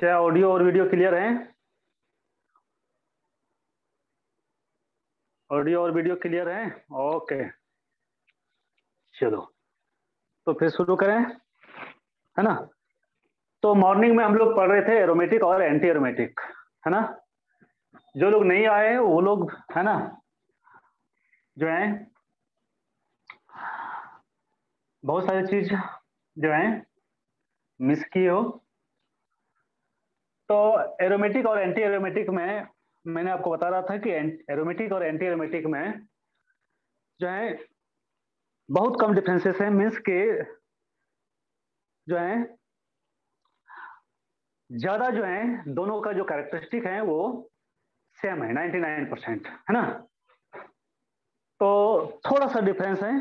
क्या ऑडियो और video clear है? ऑडियो और वीडियो क्लियर है? ओके, चलो तो फिर शुरू करें, है ना। तो मॉर्निंग में हम लोग पढ़ रहे थे एरोमेटिक और एंटी एरोमेटिक, है ना। जो लोग नहीं आए वो लोग, है ना, जो है बहुत सारी चीज जो है मिस की हो। तो एरोमेटिक और एंटी एरोमेटिक में मैंने आपको बता रहा था कि एरोमेटिक और एंटी एरोमेटिक में जो है बहुत कम डिफरेंसेस हैं, मीन्स के जो है ज्यादा जो है दोनों का जो कैरेक्टरिस्टिक है वो सेम है, 99%, है ना। तो थोड़ा सा डिफरेंस है,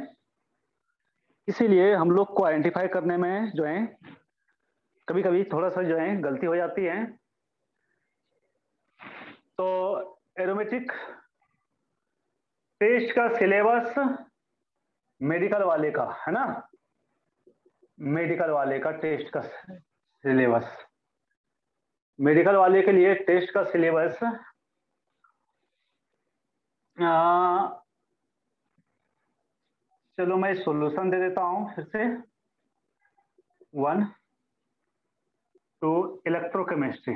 इसीलिए हम लोग को आइडेंटिफाई करने में जो है कभी कभी थोड़ा सा जो है गलती हो जाती है। तो एरोमेटिक टेस्ट का सिलेबस मेडिकल वाले का, है ना, मेडिकल वाले का टेस्ट का सिलेबस, मेडिकल वाले के लिए टेस्ट का सिलेबस चलो मैं सॉल्यूशन दे देता हूं फिर से। 1 two electrochemistry,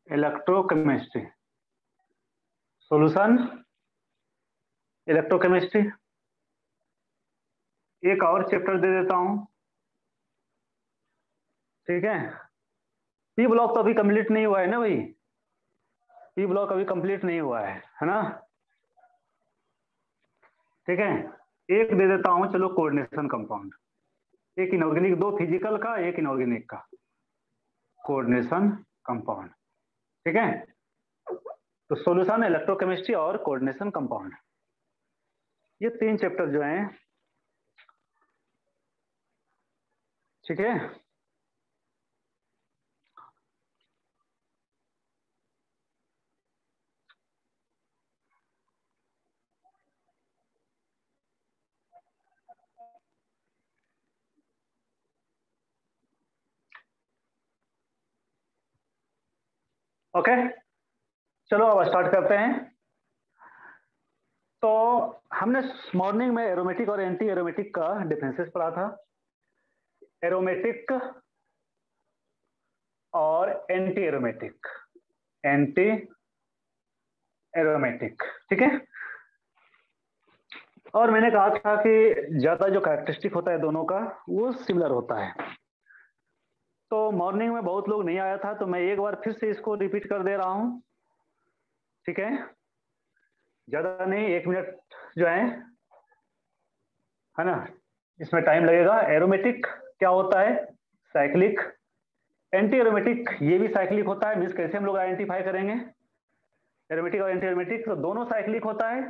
electrochemistry solution, electrochemistry. एक और चैप्टर दे देता हूं, ठीक है। पी ब्लॉक तो अभी कंप्लीट नहीं हुआ है ना भाई, पी ब्लॉक अभी कंप्लीट नहीं हुआ है ना, ठीक है। एक दे देता हूं चलो कोऑर्डिनेशन कंपाउंड, एक इनऑर्गेनिक, दो फिजिकल का एक इनऑर्गेनिक का कोऑर्डिनेशन कंपाउंड, ठीक है। तो सॉल्यूशन, इलेक्ट्रोकेमिस्ट्री और कोऑर्डिनेशन कंपाउंड, ये तीन चैप्टर जो हैं, ठीक है। ओके, चलो अब स्टार्ट करते हैं। तो हमने मॉर्निंग में एरोमेटिक और एंटी एरोमेटिक का डिफरेंसेस पढ़ा था। एरोमेटिक और एंटी एरोमेटिक, एंटी एरोमेटिक, ठीक है। और मैंने कहा था कि ज्यादा जो कैरेक्टरिस्टिक होता है दोनों का वो सिमिलर होता है। तो मॉर्निंग में बहुत लोग नहीं आया था, तो मैं एक बार फिर से इसको रिपीट कर दे रहा हूं, ठीक है। ज्यादा नहीं, 1 मिनट जो है ना, इसमें टाइम लगेगा। एरोमेटिक क्या होता है? साइक्लिक। एंटी एरोमेटिक ये भी साइक्लिक होता है, मीन्स कैसे हम लोग आइडेंटिफाई करेंगे? एरोमेटिक और एंटी एरोमेटिक तो दोनों साइक्लिक होता है।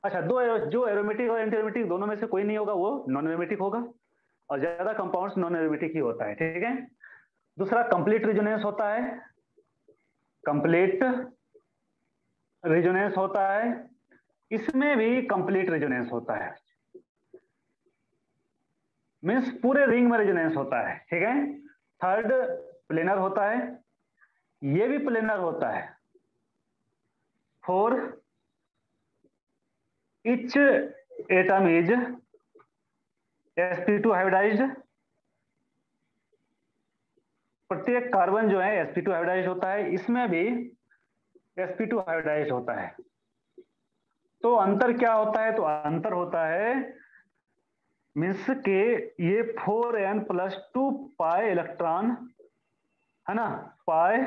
अच्छा, जो एरोमेटिक और एंटी एरोमेटिक दोनों में से कोई नहीं होगा वो नॉन एरोमेटिक होगा, और ज्यादा कंपाउंड्स नॉन एरोमेटिक ही होता है, ठीक है। दूसरा कंप्लीट रिजोनेंस होता है, कंप्लीट रिजोनेंस होता है, इसमें भी कंप्लीट रिजोनेंस होता है, मीन्स पूरे रिंग में रेजोनेंस होता है, ठीक है। थर्ड प्लेनर होता है, ये भी प्लेनर होता है। For each atom is sp2 hybridized, प्रत्येक कार्बन जो है sp2 हाइब्रिडाइज्ड होता है, इसमें भी sp2 हाइब्रिडाइज्ड होता है। तो अंतर क्या होता है? तो अंतर होता है मीन्स के ये 4n+2 पाई इलेक्ट्रॉन, है ना, पाई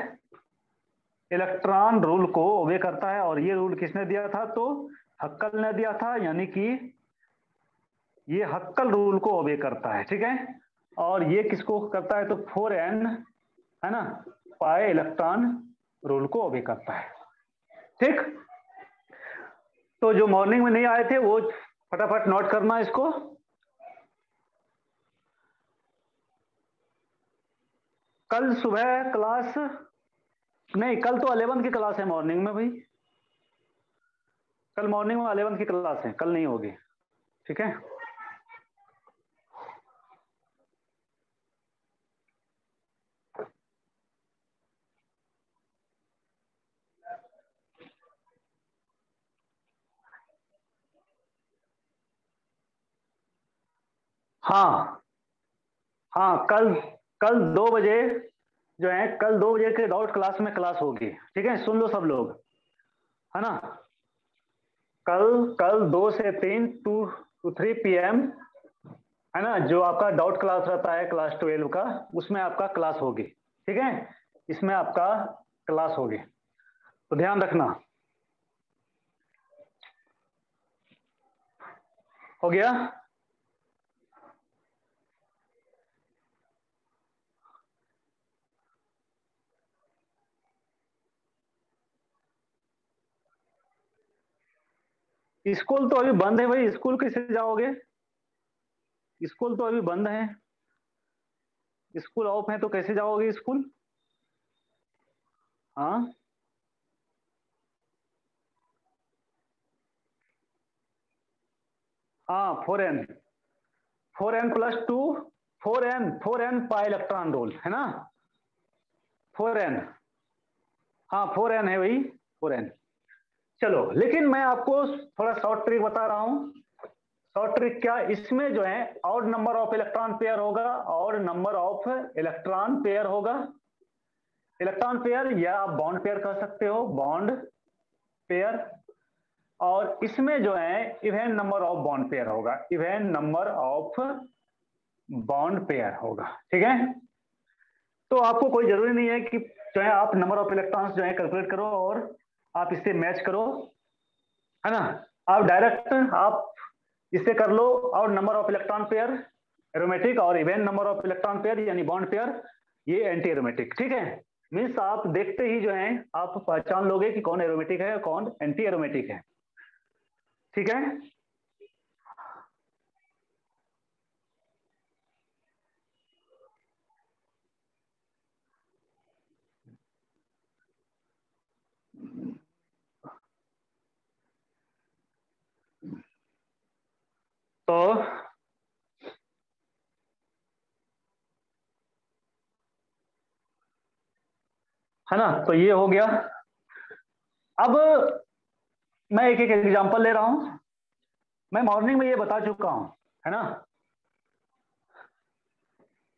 इलेक्ट्रॉन रूल को ओबे करता है। और ये रूल किसने दिया था? तो हक्कल ने दिया था, यानी कि ये हक्कल रूल को ओबे करता है, ठीक है। और ये किसको करता है? तो 4n, है ना, पाई इलेक्ट्रॉन रूल को ओबे करता है, ठीक। तो जो मॉर्निंग में नहीं आए थे वो फटाफट नोट करना इसको। कल सुबह क्लास नहीं, कल तो 11 की क्लास है मॉर्निंग में भाई, कल मॉर्निंग में 11 की क्लास है, कल नहीं होगी, ठीक है। हाँ हाँ, कल कल 2 बजे जो है, कल 2 बजे के डाउट क्लास में क्लास होगी, ठीक है, सुन लो सब लोग, है ना। कल कल 2 से 3 2 to 3 PM, है ना, जो आपका डाउट क्लास रहता है क्लास 12 का, उसमें आपका क्लास होगी, ठीक है, इसमें आपका क्लास होगी, तो ध्यान रखना। हो गया। स्कूल तो अभी बंद है भाई, स्कूल कैसे जाओगे? स्कूल तो अभी बंद है, स्कूल ऑफ है तो कैसे जाओगे स्कूल? हाँ हाँ, 4n, 4n+2, 4n pi electron role, है ना, 4n, हाँ 4n है भाई, 4n। चलो, लेकिन मैं आपको थोड़ा शॉर्ट ट्रिक बता रहा हूं। शॉर्ट ट्रिक क्या, इसमें जो है odd number of electron pair होगा, odd number of electron pair होगा, इलेक्ट्रॉन पेयर, या आप बॉन्ड पेयर कह सकते हो, बॉन्ड पेयर। और इसमें जो है even number of bond pair होगा, even number of bond pair होगा, ठीक है। तो आपको कोई जरूरी नहीं है कि जो है आप नंबर ऑफ इलेक्ट्रॉन्स जो है कैलकुलेट करो और आप इससे मैच करो, है ना। आप डायरेक्ट आप इससे कर लो, और number of electron pair aromatic, और even number of electron pair यानी बॉन्ड पेयर ये एंटी एरोमेटिक, ठीक है। मीन्स आप देखते ही जो है आप पहचान लोगे कि कौन एरोमेटिक है कौन एंटी एरोमेटिक है, ठीक है। तो है ना, तो ये हो गया। अब मैं एक एक एग्जांपल ले रहा हूं, मैं मॉर्निंग में ये बता चुका हूं, है ना।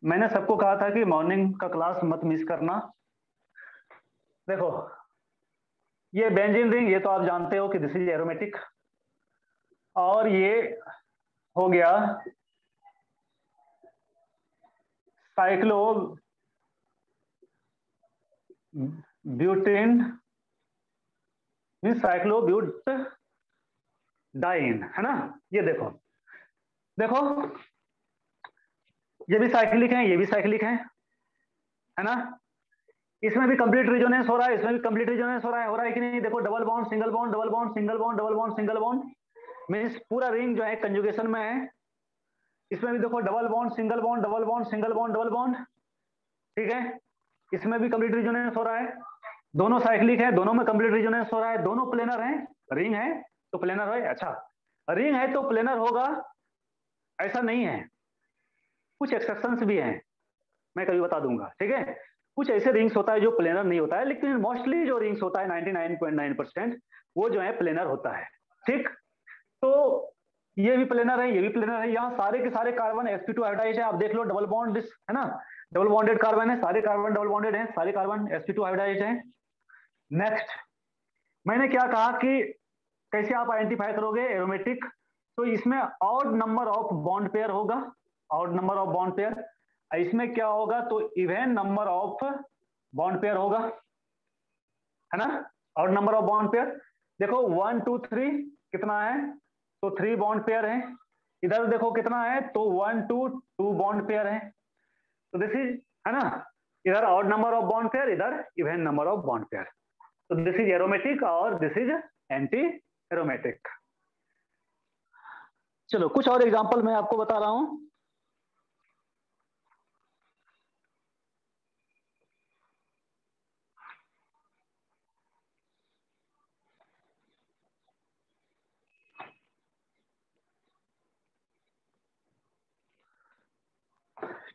मैंने सबको कहा था कि मॉर्निंग का क्लास मत मिस करना। देखो, ये बेंजीन रिंग, ये तो आप जानते हो कि दिस इज एरोमेटिक, और ये हो गया साइक्लो ब्यूटेन, मीन साइक्लोब्यूट डाइन, है ना। ये देखो, देखो, ये भी साइक्लिक है, ये भी साइक्लिक है ना। इसमें भी कंप्लीट रिजोनेंस हो रहा है, इसमें भी कंप्लीट रिजोनेंस हो रहा है कि नहीं? देखो, double bond single bond, double bond single bond, double bond single bond, means पूरा रिंग जो है कंजुगेशन में है। इसमें भी देखो, double bond single bond, double bond single bond, double bond, ठीक है। इसमें भी कंप्लीट रिजोनेंस हो रहा है, दोनों साइक्लिक है, दोनों में कंप्लीट रिजोनेंस हो रहा है, दोनों प्लेनर है, रिंग है तो प्लेनर है। अच्छा, रिंग है तो प्लेनर होगा ऐसा नहीं है, कुछ एक्सेप्शंस भी हैं, मैं कभी बता दूंगा, ठीक है। कुछ ऐसे रिंग्स होता है जो प्लेनर नहीं होता है, लेकिन मोस्टली जो रिंग्स होता है 99.9% वो जो है प्लेनर होता है, ठीक। तो ये भी प्लेनर है, ये भी प्लेनर है, यहाँ सारे के सारे कार्बन sp2 हाइब्रिडाइज है, आप देख लो, डबल बॉन्ड है ना, डबल बॉन्डेड कार्बन है, सारे कार्बन डबल बॉन्डेड हैं, सारे कार्बन sp2 हाइब्रिडाइज हैं। नेक्स्ट, मैंने क्या कहा कि कैसे आप आइडेंटिफाई करोगे एरोमेटिक, तो इसमें odd number of bond pair होगा, odd number of bond pair. इसमें क्या होगा, तो even number of bond pair होगा, है ना, odd number of bond pair. देखो 1 2 3 कितना है, तो 3 बॉन्ड पेयर है। इधर देखो कितना है, तो 1 2 2 बॉन्ड पेयर है। तो दिस इज, है ना, इधर odd number of bond pair, इधर even number of bond pair. तो दिस इज एरोमेटिक और दिस इज एंटी एरोमेटिक। चलो, कुछ और एग्जांपल मैं आपको बता रहा हूं,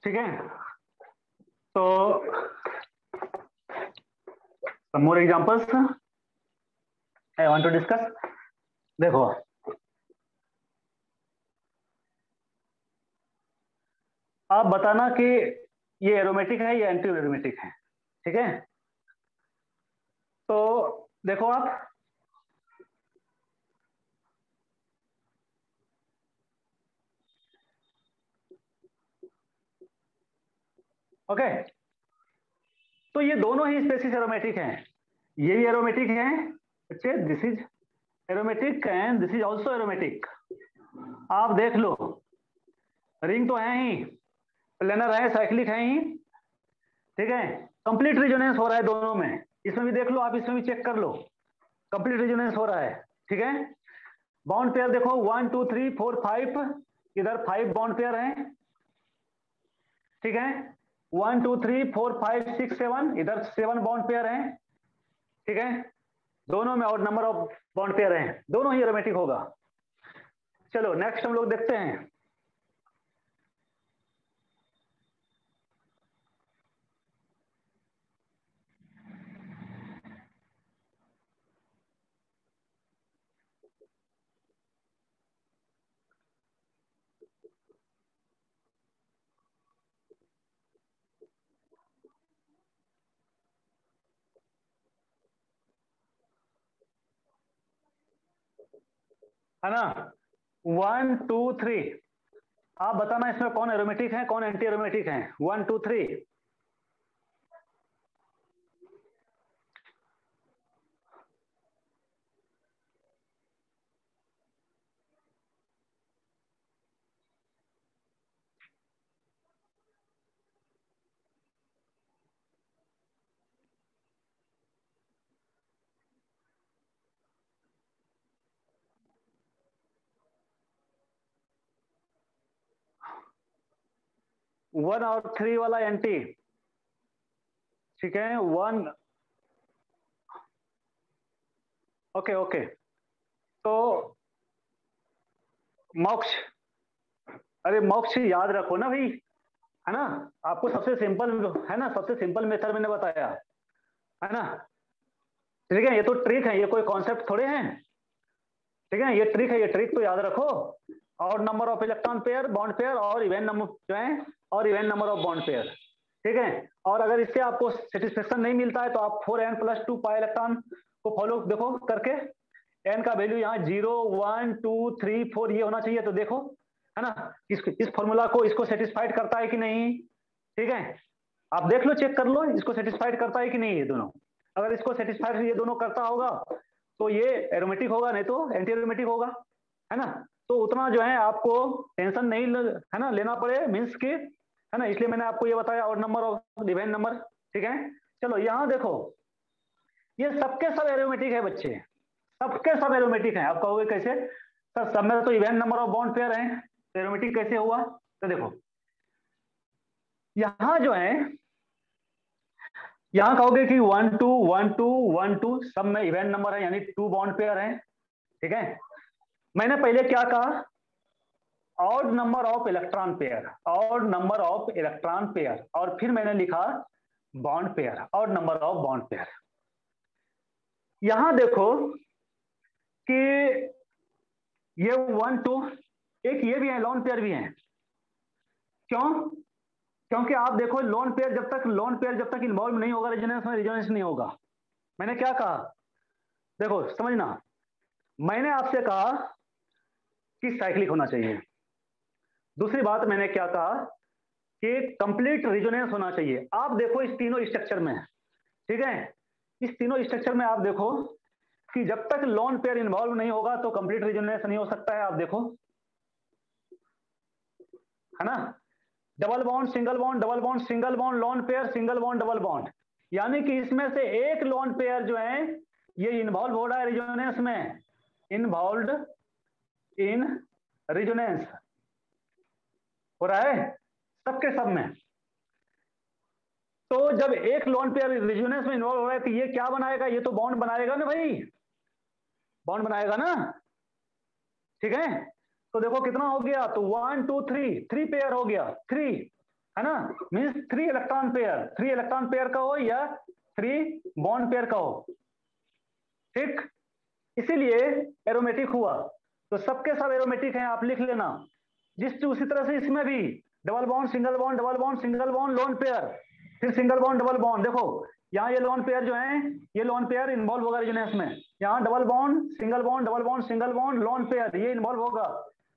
ठीक है। तो some more examples I want to discuss. देखो, आप बताना कि ये एरोमेटिक है या एंटी एरोमेटिक है। ठीक है, तो देखो आप, ओके, तो ये दोनों ही स्पेसीज एरोमेटिक हैं। ये भी एरोमेटिक है बच्चे, this is aromatic and this is also aromatic. आप देख लो, रिंग तो है ही, प्लेनर है, साइक्लिक है ही। ठीक है, कंप्लीट रिजोनेंस हो रहा है दोनों में। इसमें भी देख लो आप, इसमें भी चेक कर लो, कंप्लीट रिजोनेंस हो रहा है। ठीक है, बॉन्ड पेयर देखो 1 2 3 4 5, इधर 5 बॉन्ड पेयर हैं। ठीक है, 1 2 3 4 5 6 7, इधर 7 बॉन्ड पेयर हैं। ठीक है, दोनों में और नंबर ऑफ बॉन्ड पेयर हैं, दोनों ही एरोमेटिक होगा। चलो नेक्स्ट हम लोग देखते हैं। है ना, 1 2 3, आप बताना इसमें कौन एरोमेटिक है कौन एंटी एरोमेटिक है। 1 2 3। 1 और 3 वाला एंटी। ठीक है, 1, ओके ओके, तो मोक्ष, अरे मोक्ष याद रखो ना भाई, है ना, आपको सबसे सिंपल, है ना, सबसे सिंपल मेथड मैंने बताया, है ना। ठीक है, ये तो ट्रिक है, ये कोई कॉन्सेप्ट थोड़े हैं। ठीक है, ये ट्रिक है, ये ट्रिक तो याद रखो। और number of electron pair, bond pair और इवेंट नंबर जो है, और event number of bond pair. ठीक है, और अगर इससे आपको सेटिस्फेक्शन नहीं मिलता है तो आप 4n+2 पाई इलेक्ट्रॉन को फॉलो देखो करके। एन का वैल्यू यहाँ 0 1 2 3 4 ये होना चाहिए, तो देखो, है ना, इस फॉर्मूला को इसको सेटिस्फाइड करता है कि नहीं। ठीक है, आप देख लो, चेक कर लो इसको सेटिस्फाइड करता है कि नहीं ये दोनों। अगर इसको सेटिस्फाइड ये दोनों करता होगा तो ये एरोमेटिक होगा, नहीं तो एंटी एरोमेटिक होगा। है ना, तो उतना जो है आपको टेंशन नहीं है ना लेना पड़े, मीन्स की, है ना, इसलिए मैंने आपको ये बताया, और नंबर ऑफ इवेंट नंबर। ठीक है, चलो यहां देखो, ये सबके सब एरोमेटिक है बच्चे, सबके सब एरोमेटिक हैं। आप कहोगे कैसे सर, सब में तो event number of bond pair है, तो एरोमेटिक कैसे हुआ। तो देखो यहां जो है, यहां कहोगे कि 1 2 1 2 1 2 सब में इवेंट नंबर है, यानी 2 बॉन्ड पेयर है। ठीक है, मैंने पहले क्या कहा, odd number of electron pair, odd number of electron pair, और फिर मैंने लिखा bond pair, odd number of bond pair. यहां देखो कि ये 1 2, एक ये भी है, लोन पेयर भी है। क्यों, क्योंकि आप देखो लोन पेयर जब तक इन्वॉल्व नहीं होगा रेजोनेंस में, रेजोनेंस नहीं होगा। मैंने क्या कहा, देखो समझना, मैंने आपसे कहा कि साइक्लिक होना चाहिए। दूसरी बात मैंने क्या कहा कि कंप्लीट रेजोनेंस होना चाहिए। आप देखो इस तीनों स्ट्रक्चर में, ठीक है, इस तीनों स्ट्रक्चर में आप देखो कि जब तक लोन पेयर इन्वॉल्व नहीं होगा तो कंप्लीट रेजोनेंस नहीं हो सकता है। आप देखो, है ना, double bond single bond, double bond single bond, lone pair single bond double bond, यानी कि इसमें से एक लोन पेयर जो है ये इन्वॉल्व हो रहा है रेजोनेंस में, इन्वॉल्व इन रेजोनेंस हो रहा है सबके सब में। तो जब एक लोन पेयर रेजोनेंस में इन्वॉल्व हो रहा है तो ये क्या बनाएगा, ये तो बॉन्ड बनाएगा ना भाई, बॉन्ड बनाएगा ना। ठीक है, तो देखो कितना हो गया, तो 1 2 3, 3 पेयर हो गया, 3, है ना, means 3 electron pair, 3 electron pair का हो या 3 बॉन्ड पेयर का हो। ठीक, इसीलिए एरोमेटिक हुआ। तो सबके सब एरोमेटिक हैं, आप लिख लेना। जिस उसी तरह से इसमें भी double bond single bond double bond single bond lone pair, फिर सिंगल बॉन्ड डबल बॉन्ड। देखो यहाँ ये लोन पेयर जो है, ये लोन पेयर इन्वॉल्व होगा रेजोनेंस में। यहाँ double bond single bond double bond single bond lone pair ये इन्वॉल्व होगा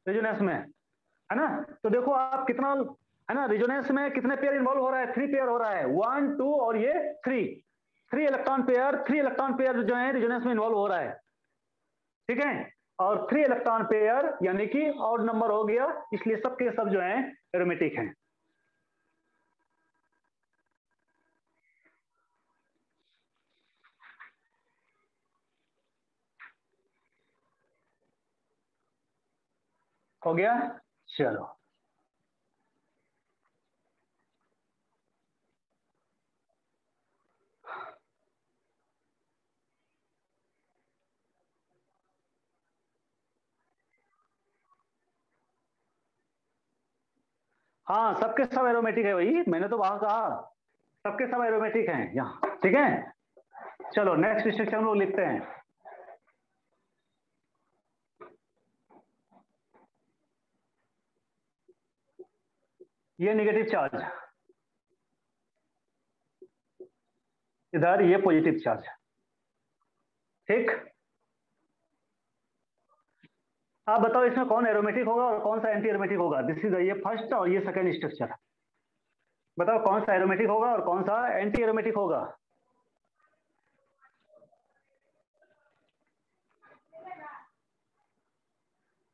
रेजोनेंस में, है ना। तो देखो आप कितना है ना, रेजोनेंस में कितने पेयर इन्वॉल्व हो रहा है, 3 पेयर हो रहा है, 1 2 और ये 3 इलेक्ट्रॉन पेयर जो है रेजोनेंस में इन्वॉल्व हो रहा है, ठीक है। और 3 इलेक्ट्रॉन पेयर यानी कि ऑड नंबर हो गया, इसलिए सबके सब जो है एरोमेटिक हैं। हो गया, चलो। हाँ सबके सब एरोमेटिक है भाई, मैंने तो वहां कहा सबके सब एरोमेटिक हैं यहाँ, ठीक है। चलो नेक्स्ट रिस्ट्रिक्शन हम लोग लिखते हैं। ये नेगेटिव चार्ज, इधर ये पॉजिटिव चार्ज, ठीक। आप बताओ इसमें कौन एरोमेटिक होगा और कौन सा एंटी एरोमेटिक होगा। दिस इज ये फर्स्ट और ये सेकंड स्ट्रक्चर। बताओ कौन सा एरोमेटिक होगा और कौन सा एंटी एरोमेटिक होगा।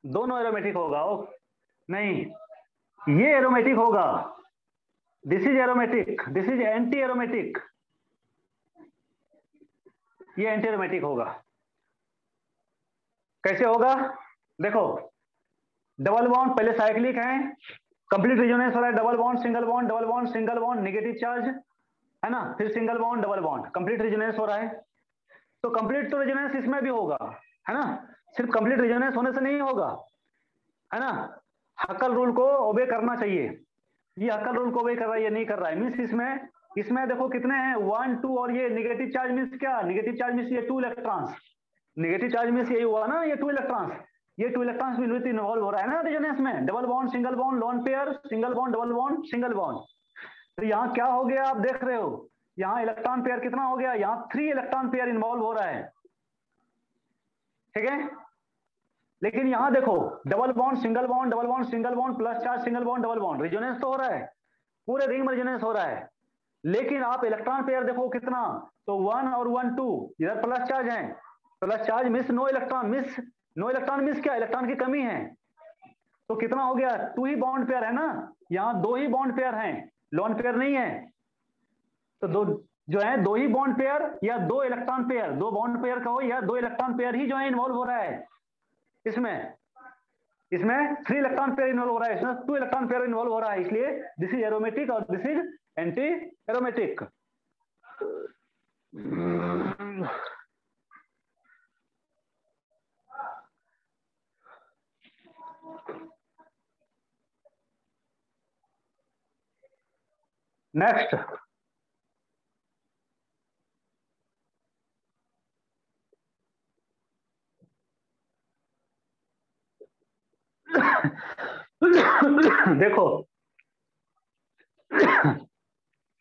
दोनों एरोमेटिक होगा। ओ नहीं, ये एरोमेटिक होगा, this is aromatic, this is anti aromatic, ये एंटी एरोमेटिक होगा। कैसे होगा, देखो डबल बॉन्ड पहले साइक्लिक है, कंप्लीट रेजोनेंस हो रहा है, double bond single bond double bond single bond negative charge, है ना, फिर single bond double bond, complete resonance हो रहा है। तो कंप्लीट तो रेजोनेंस इसमें भी होगा, है ना, सिर्फ कंप्लीट रेजोनेंस होने से नहीं होगा, है ना। हक्कल रूल को ओबे करना चाहिए, ये हक्कल रूल को ओबे कर रहा है, ये नहीं कर रहा है, मीन्स इसमें इसमें देखो कितने हैं 1 2 और ये नेगेटिव चार्ज मीन्स क्या, नेगेटिव चार्ज मीन्स ये 2 इलेक्ट्रॉन्स, नेगेटिव चार्ज मीन्स यही हुआ ना, ये 2 इलेक्ट्रॉन्स, ये 2 इलेक्ट्रॉन्स भी इन्वॉल्व हो रहा है ना रेजोनेंस में, double bond single bond lone pair single bond double bond single bond. तो यहाँ क्या हो गया आप देख रहे हो, यहाँ इलेक्ट्रॉन पेयर कितना हो गया, यहाँ 3 इलेक्ट्रॉन पेयर इन्वॉल्व हो रहा है, ठीक है। लेकिन यहां देखो double bond single bond double bond single bond plus charge single bond double bond, resonance तो हो रहा है, पूरे रिंग में रेजोनेंस हो रहा है। लेकिन आप इलेक्ट्रॉन पेयर देखो कितना, तो 1 और 1 2 इधर प्लस चार्ज है, plus charge miss no electron, miss no electron miss क्या, इलेक्ट्रॉन की कमी है। तो कितना हो गया, 2 ही बॉन्ड पेयर है ना, यहाँ 2 ही बॉन्ड पेयर हैं, लोन पेयर नहीं है। तो दो जो है 2 ही बॉन्ड पेयर या 2 इलेक्ट्रॉन पेयर, 2 बॉन्ड पेयर कहो या 2 इलेक्ट्रॉन पेयर ही जो है इन्वॉल्व हो रहा है इसमें, इसमें 3 इलेक्ट्रॉन पेयर इन्वॉल्व हो रहा है, इसमें 2 इलेक्ट्रॉन पेयर इन्वॉल्व हो रहा है, इसलिए दिस इज एरोमेटिक और this is anti aromatic. Next देखो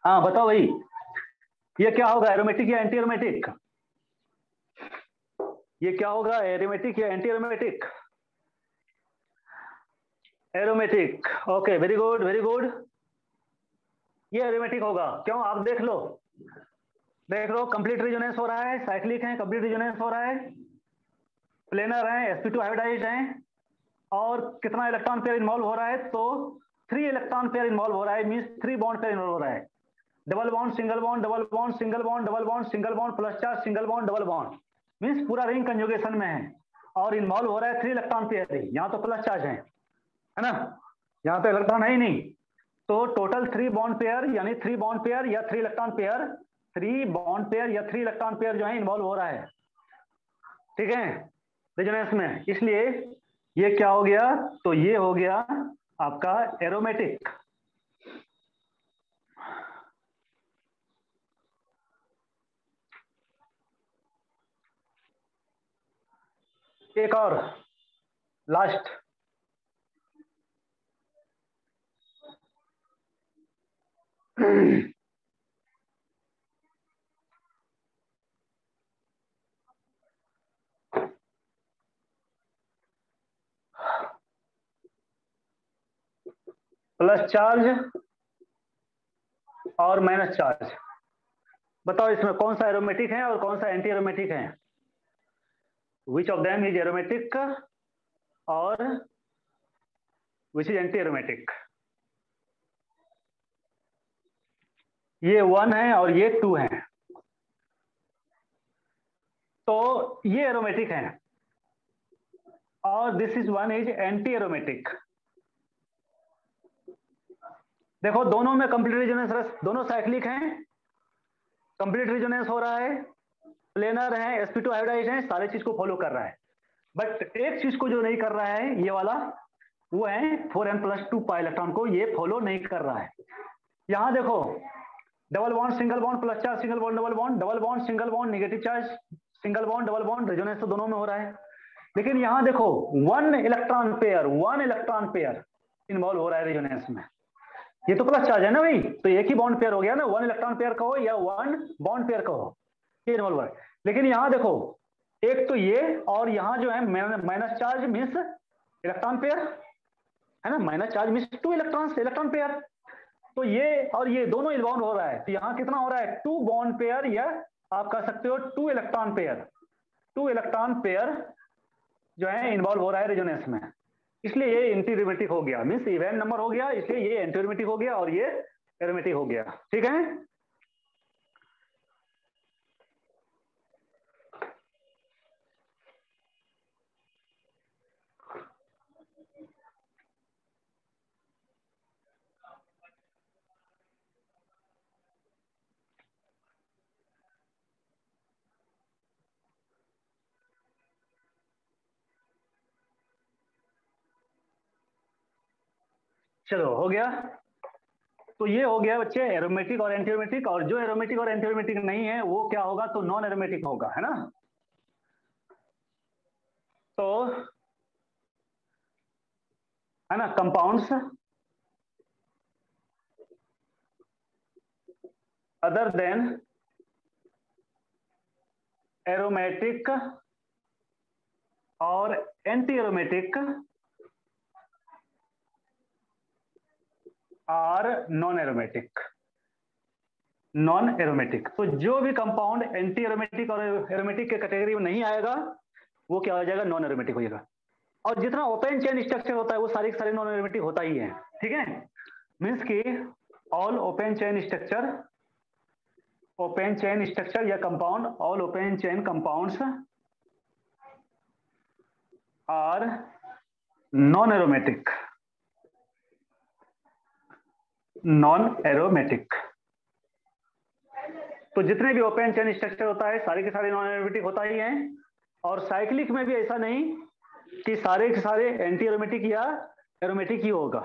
हाँ बताओ भाई, ये क्या होगा, एरोमेटिक या एंटी एरोमेटिक, ये क्या होगा, एरोमेटिक या anti aromatic. Aromatic, okay very good very good, ये एरोमेटिक होगा, क्यों आप देख लो, देख लो कंप्लीट रेजोनेंस हो रहा है, साइक्लिक है, कंप्लीट रेजोनेंस हो रहा है, प्लेनर है, sp2 हाइब्रिडाइज्ड है, और कितना इलेक्ट्रॉन पेयर इन्वॉल्व हो रहा है, तो 3 इलेक्ट्रॉन पेयर इन्वॉल्व हो रहा है, मींस 3 बॉन्ड पेयर इन्वॉल्व हो रहा है, double bond single bond double bond single bond double bond single bond plus charge single bond double bond, means पूरा रिंग कंजुगेशन में है, और इन्वॉल्व हो रहा है 3 इलेक्ट्रॉन पेयर, यहाँ तो प्लस चार्ज है ना, यहाँ तो इलेक्ट्रॉन है ही नहीं। तो टोटल 3 बॉन्ड पेयर यानी 3 बॉन्ड पेयर या 3 इलेक्ट्रॉन पेयर, 3 बॉन्ड पेयर या 3 इलेक्ट्रॉन पेयर जो है इन्वॉल्व हो रहा है, ठीक है, रेजोनेंस में, इसलिए ये क्या हो गया, तो ये हो गया आपका एरोमेटिक। एक और लास्ट, प्लस चार्ज और माइनस चार्ज, बताओ इसमें कौन सा एरोमेटिक है और कौन सा एंटी एरोमेटिक है? Which of them is aromatic और विच इज एंटी एरोमेटिक? ये 1 है और ये 2 है, तो ये एरोमेटिक है और this is 1 is anti aromatic. देखो दोनों में कंप्लीट रेजोनेंस, दोनों साइक्लिक हैं, कंप्लीट रेजोनेंस हो रहा है, प्लेनर है, sp2 हाइब्रिडाइज है, सारे चीज को फॉलो कर रहा है। बट एक चीज को जो नहीं कर रहा है ये वाला, वो है 4n+2 पाई इलेक्ट्रॉन को ये फॉलो नहीं कर रहा है। यहां देखो double bond single bond, plus charge single bond double bond, double bond single bond negative charge, single bond double bond, resonance तो दोनों में हो रहा है। लेकिन यहां देखो 1 इलेक्ट्रॉन पेयर इन्वॉल्व हो रहा है रेजोनेंस में। ये तो प्लस चार्ज है ना भाई, तो एक ही बॉन्ड पेयर हो गया ना, 1 इलेक्ट्रॉन पेयर कहो या 1 बॉन्ड पेयर कहो, ये इन्वॉल्व है। लेकिन यहां देखो एक तो ये, और यहां जो है minus charge means electron pair है ना, minus charge means 2 electron pair, तो ये और ये दोनों इन्वॉल्व हो रहा है। तो यहां कितना हो रहा है? 2 बॉन्ड पेयर, या आप कह सकते हो 2 इलेक्ट्रॉन पेयर, 2 इलेक्ट्रॉन पेयर जो है इन्वॉल्व हो रहा है रेजोनेंस में, इसलिए ये एंटीरोमेटिक हो गया, मीन्स इवन नंबर हो गया, इसलिए ये एंटीरोमेटिक हो गया और ये एरोमेटिक हो गया। ठीक है, चलो हो गया। तो ये हो गया बच्चे एरोमेटिक और एंटीरोमेटिक, और जो एरोमेटिक और एंटीरोमेटिक नहीं है वो क्या होगा? तो नॉन एरोमेटिक होगा, है ना। तो है ना, कंपाउंड्स अदर देन एरोमेटिक और anti aromatic are non aromatic. Non aromatic, तो जो भी कंपाउंड एंटी एरोमेटिक और एरोमेटिक के कैटेगरी में नहीं आएगा वो क्या हो जाएगा? नॉन एरोमेटिक हो जाएगा। और जितना ओपन चेन स्ट्रक्चर होता है वो सारे के सारे नॉन एरोमेटिक होता ही है। ठीक है, मीन्स की ऑल ओपन चेन स्ट्रक्चर या compound, all open chain compounds are non aromatic, non aromatic. तो जितने भी ओपन चेन स्ट्रक्चर होता है सारे के सारे नॉन एरोमेटिक होता ही है। और साइक्लिक में भी ऐसा नहीं कि सारे के सारे एंटी एरोमेटिक या एरोमेटिक ही होगा।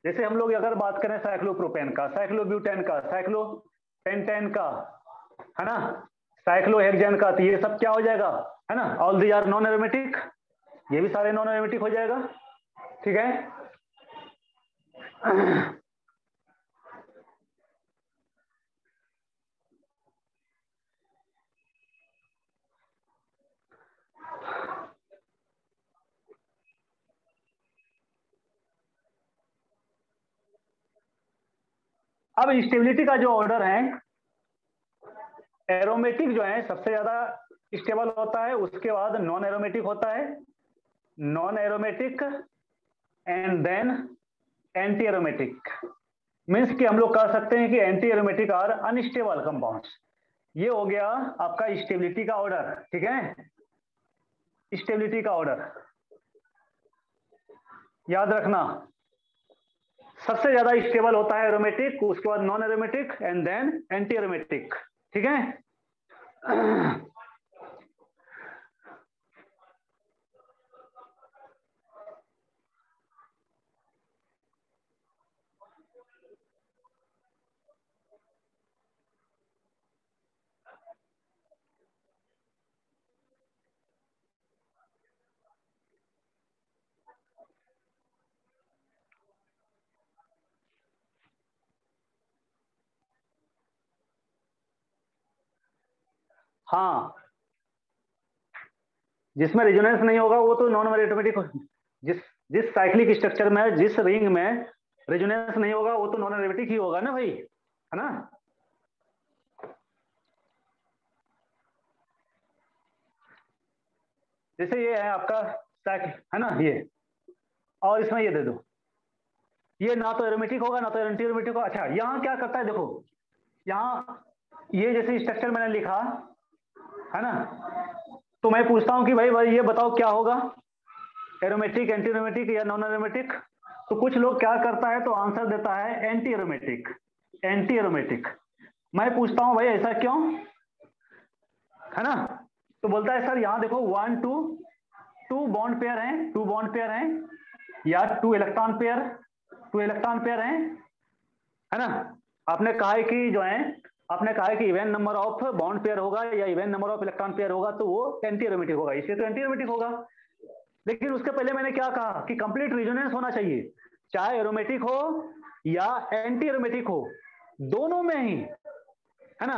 जैसे हम लोग अगर बात करें साइक्लोप्रोपेन का, साइक्लोब्यूटेन का, साइक्लोपेंटेन का, है ना, साइक्लोहेक्सेन का, तो ये सब क्या हो जाएगा? है ना, all the are non aromatic, ये भी सारे नॉन एरोमेटिक हो जाएगा। ठीक है, अब स्टेबिलिटी का जो ऑर्डर है, एरोमेटिक जो है सबसे ज्यादा स्टेबल होता है, उसके बाद नॉन एरोमेटिक होता है, non aromatic and then anti aromatic. Means कि हम लोग कह सकते हैं कि anti aromatic are unstable compounds. ये हो गया आपका स्टेबिलिटी का ऑर्डर। ठीक है, स्टेबिलिटी का ऑर्डर याद रखना, सबसे ज्यादा स्टेबल होता है एरोमेटिक, उसके बाद non aromatic and then anti aromatic. ठीक है, हाँ, जिसमें रेजोनेंस नहीं होगा वो तो नॉन एरोमेटिक। जिस जिस साइक्लिक स्ट्रक्चर में, जिस रिंग में रेजोनेंस नहीं होगा वो तो नॉन एरोमेटिक ही होगा ना भाई, है ना। जैसे ये है आपका साइकिल, है ना ये, और इसमें ये दे दो, ये ना तो एरोमेटिक होगा ना तो एंटी एरोमेटिक होगा। अच्छा, यहाँ क्या करता है देखो, यहाँ ये जैसे स्ट्रक्चर मैंने लिखा, है ना, तो मैं पूछता हूं कि भाई ये बताओ क्या होगा, एरोमेटिक, एंटी एरोमेटिक या नॉन एरोमेटिक। तो कुछ लोग क्या करता है तो आंसर देता है एंटी एरोमेटिक, एंटी एरोमेटिक। मैं पूछता हूं भाई ऐसा क्यों, है ना। तो बोलता है सर यहाँ देखो 1 2 2 बॉन्ड पेयर हैं, 2 बॉन्ड पेयर हैं, या 2 इलेक्ट्रॉन पेयर, 2 इलेक्ट्रॉन पेयर हैं, है ना। आपने कहा है कि जो है, आपने कहा है कि even number of bond pair होगा या even number of electron pair होगा तो वो एंटी एरोमेटिक होगा, इसलिए तो एंटी एरोमेटिक होगा। लेकिन उसके पहले मैंने क्या कहा कि कंप्लीट रेजोनेंस होना चाहिए, चाहे एरोमेटिक हो या एंटी एरोमेटिक हो, दोनों में ही, है ना,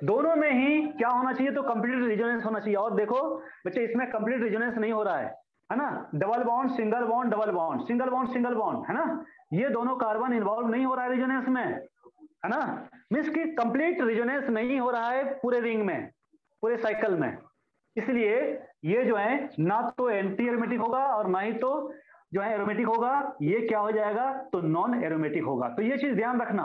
दोनों में ही क्या होना चाहिए तो कंप्लीट रेजोनेंस होना चाहिए। और देखो बच्चे इसमें कंप्लीट रेजोनेंस नहीं हो रहा है ना, double bond single bond double bond, single bond single bond, है ना, ये दोनों कार्बन इन्वॉल्व नहीं हो रहा है रेजोनेंस में, है ना। मीन्स की कंप्लीट रेजोनेंस नहीं हो रहा है पूरे रिंग में, पूरे साइकिल में, इसलिए ये जो है ना तो एंटी एरोमेटिक होगा और ना ही तो जो है एरोमेटिक होगा, ये क्या हो जाएगा तो नॉन एरोमेटिक होगा। तो ये चीज ध्यान रखना,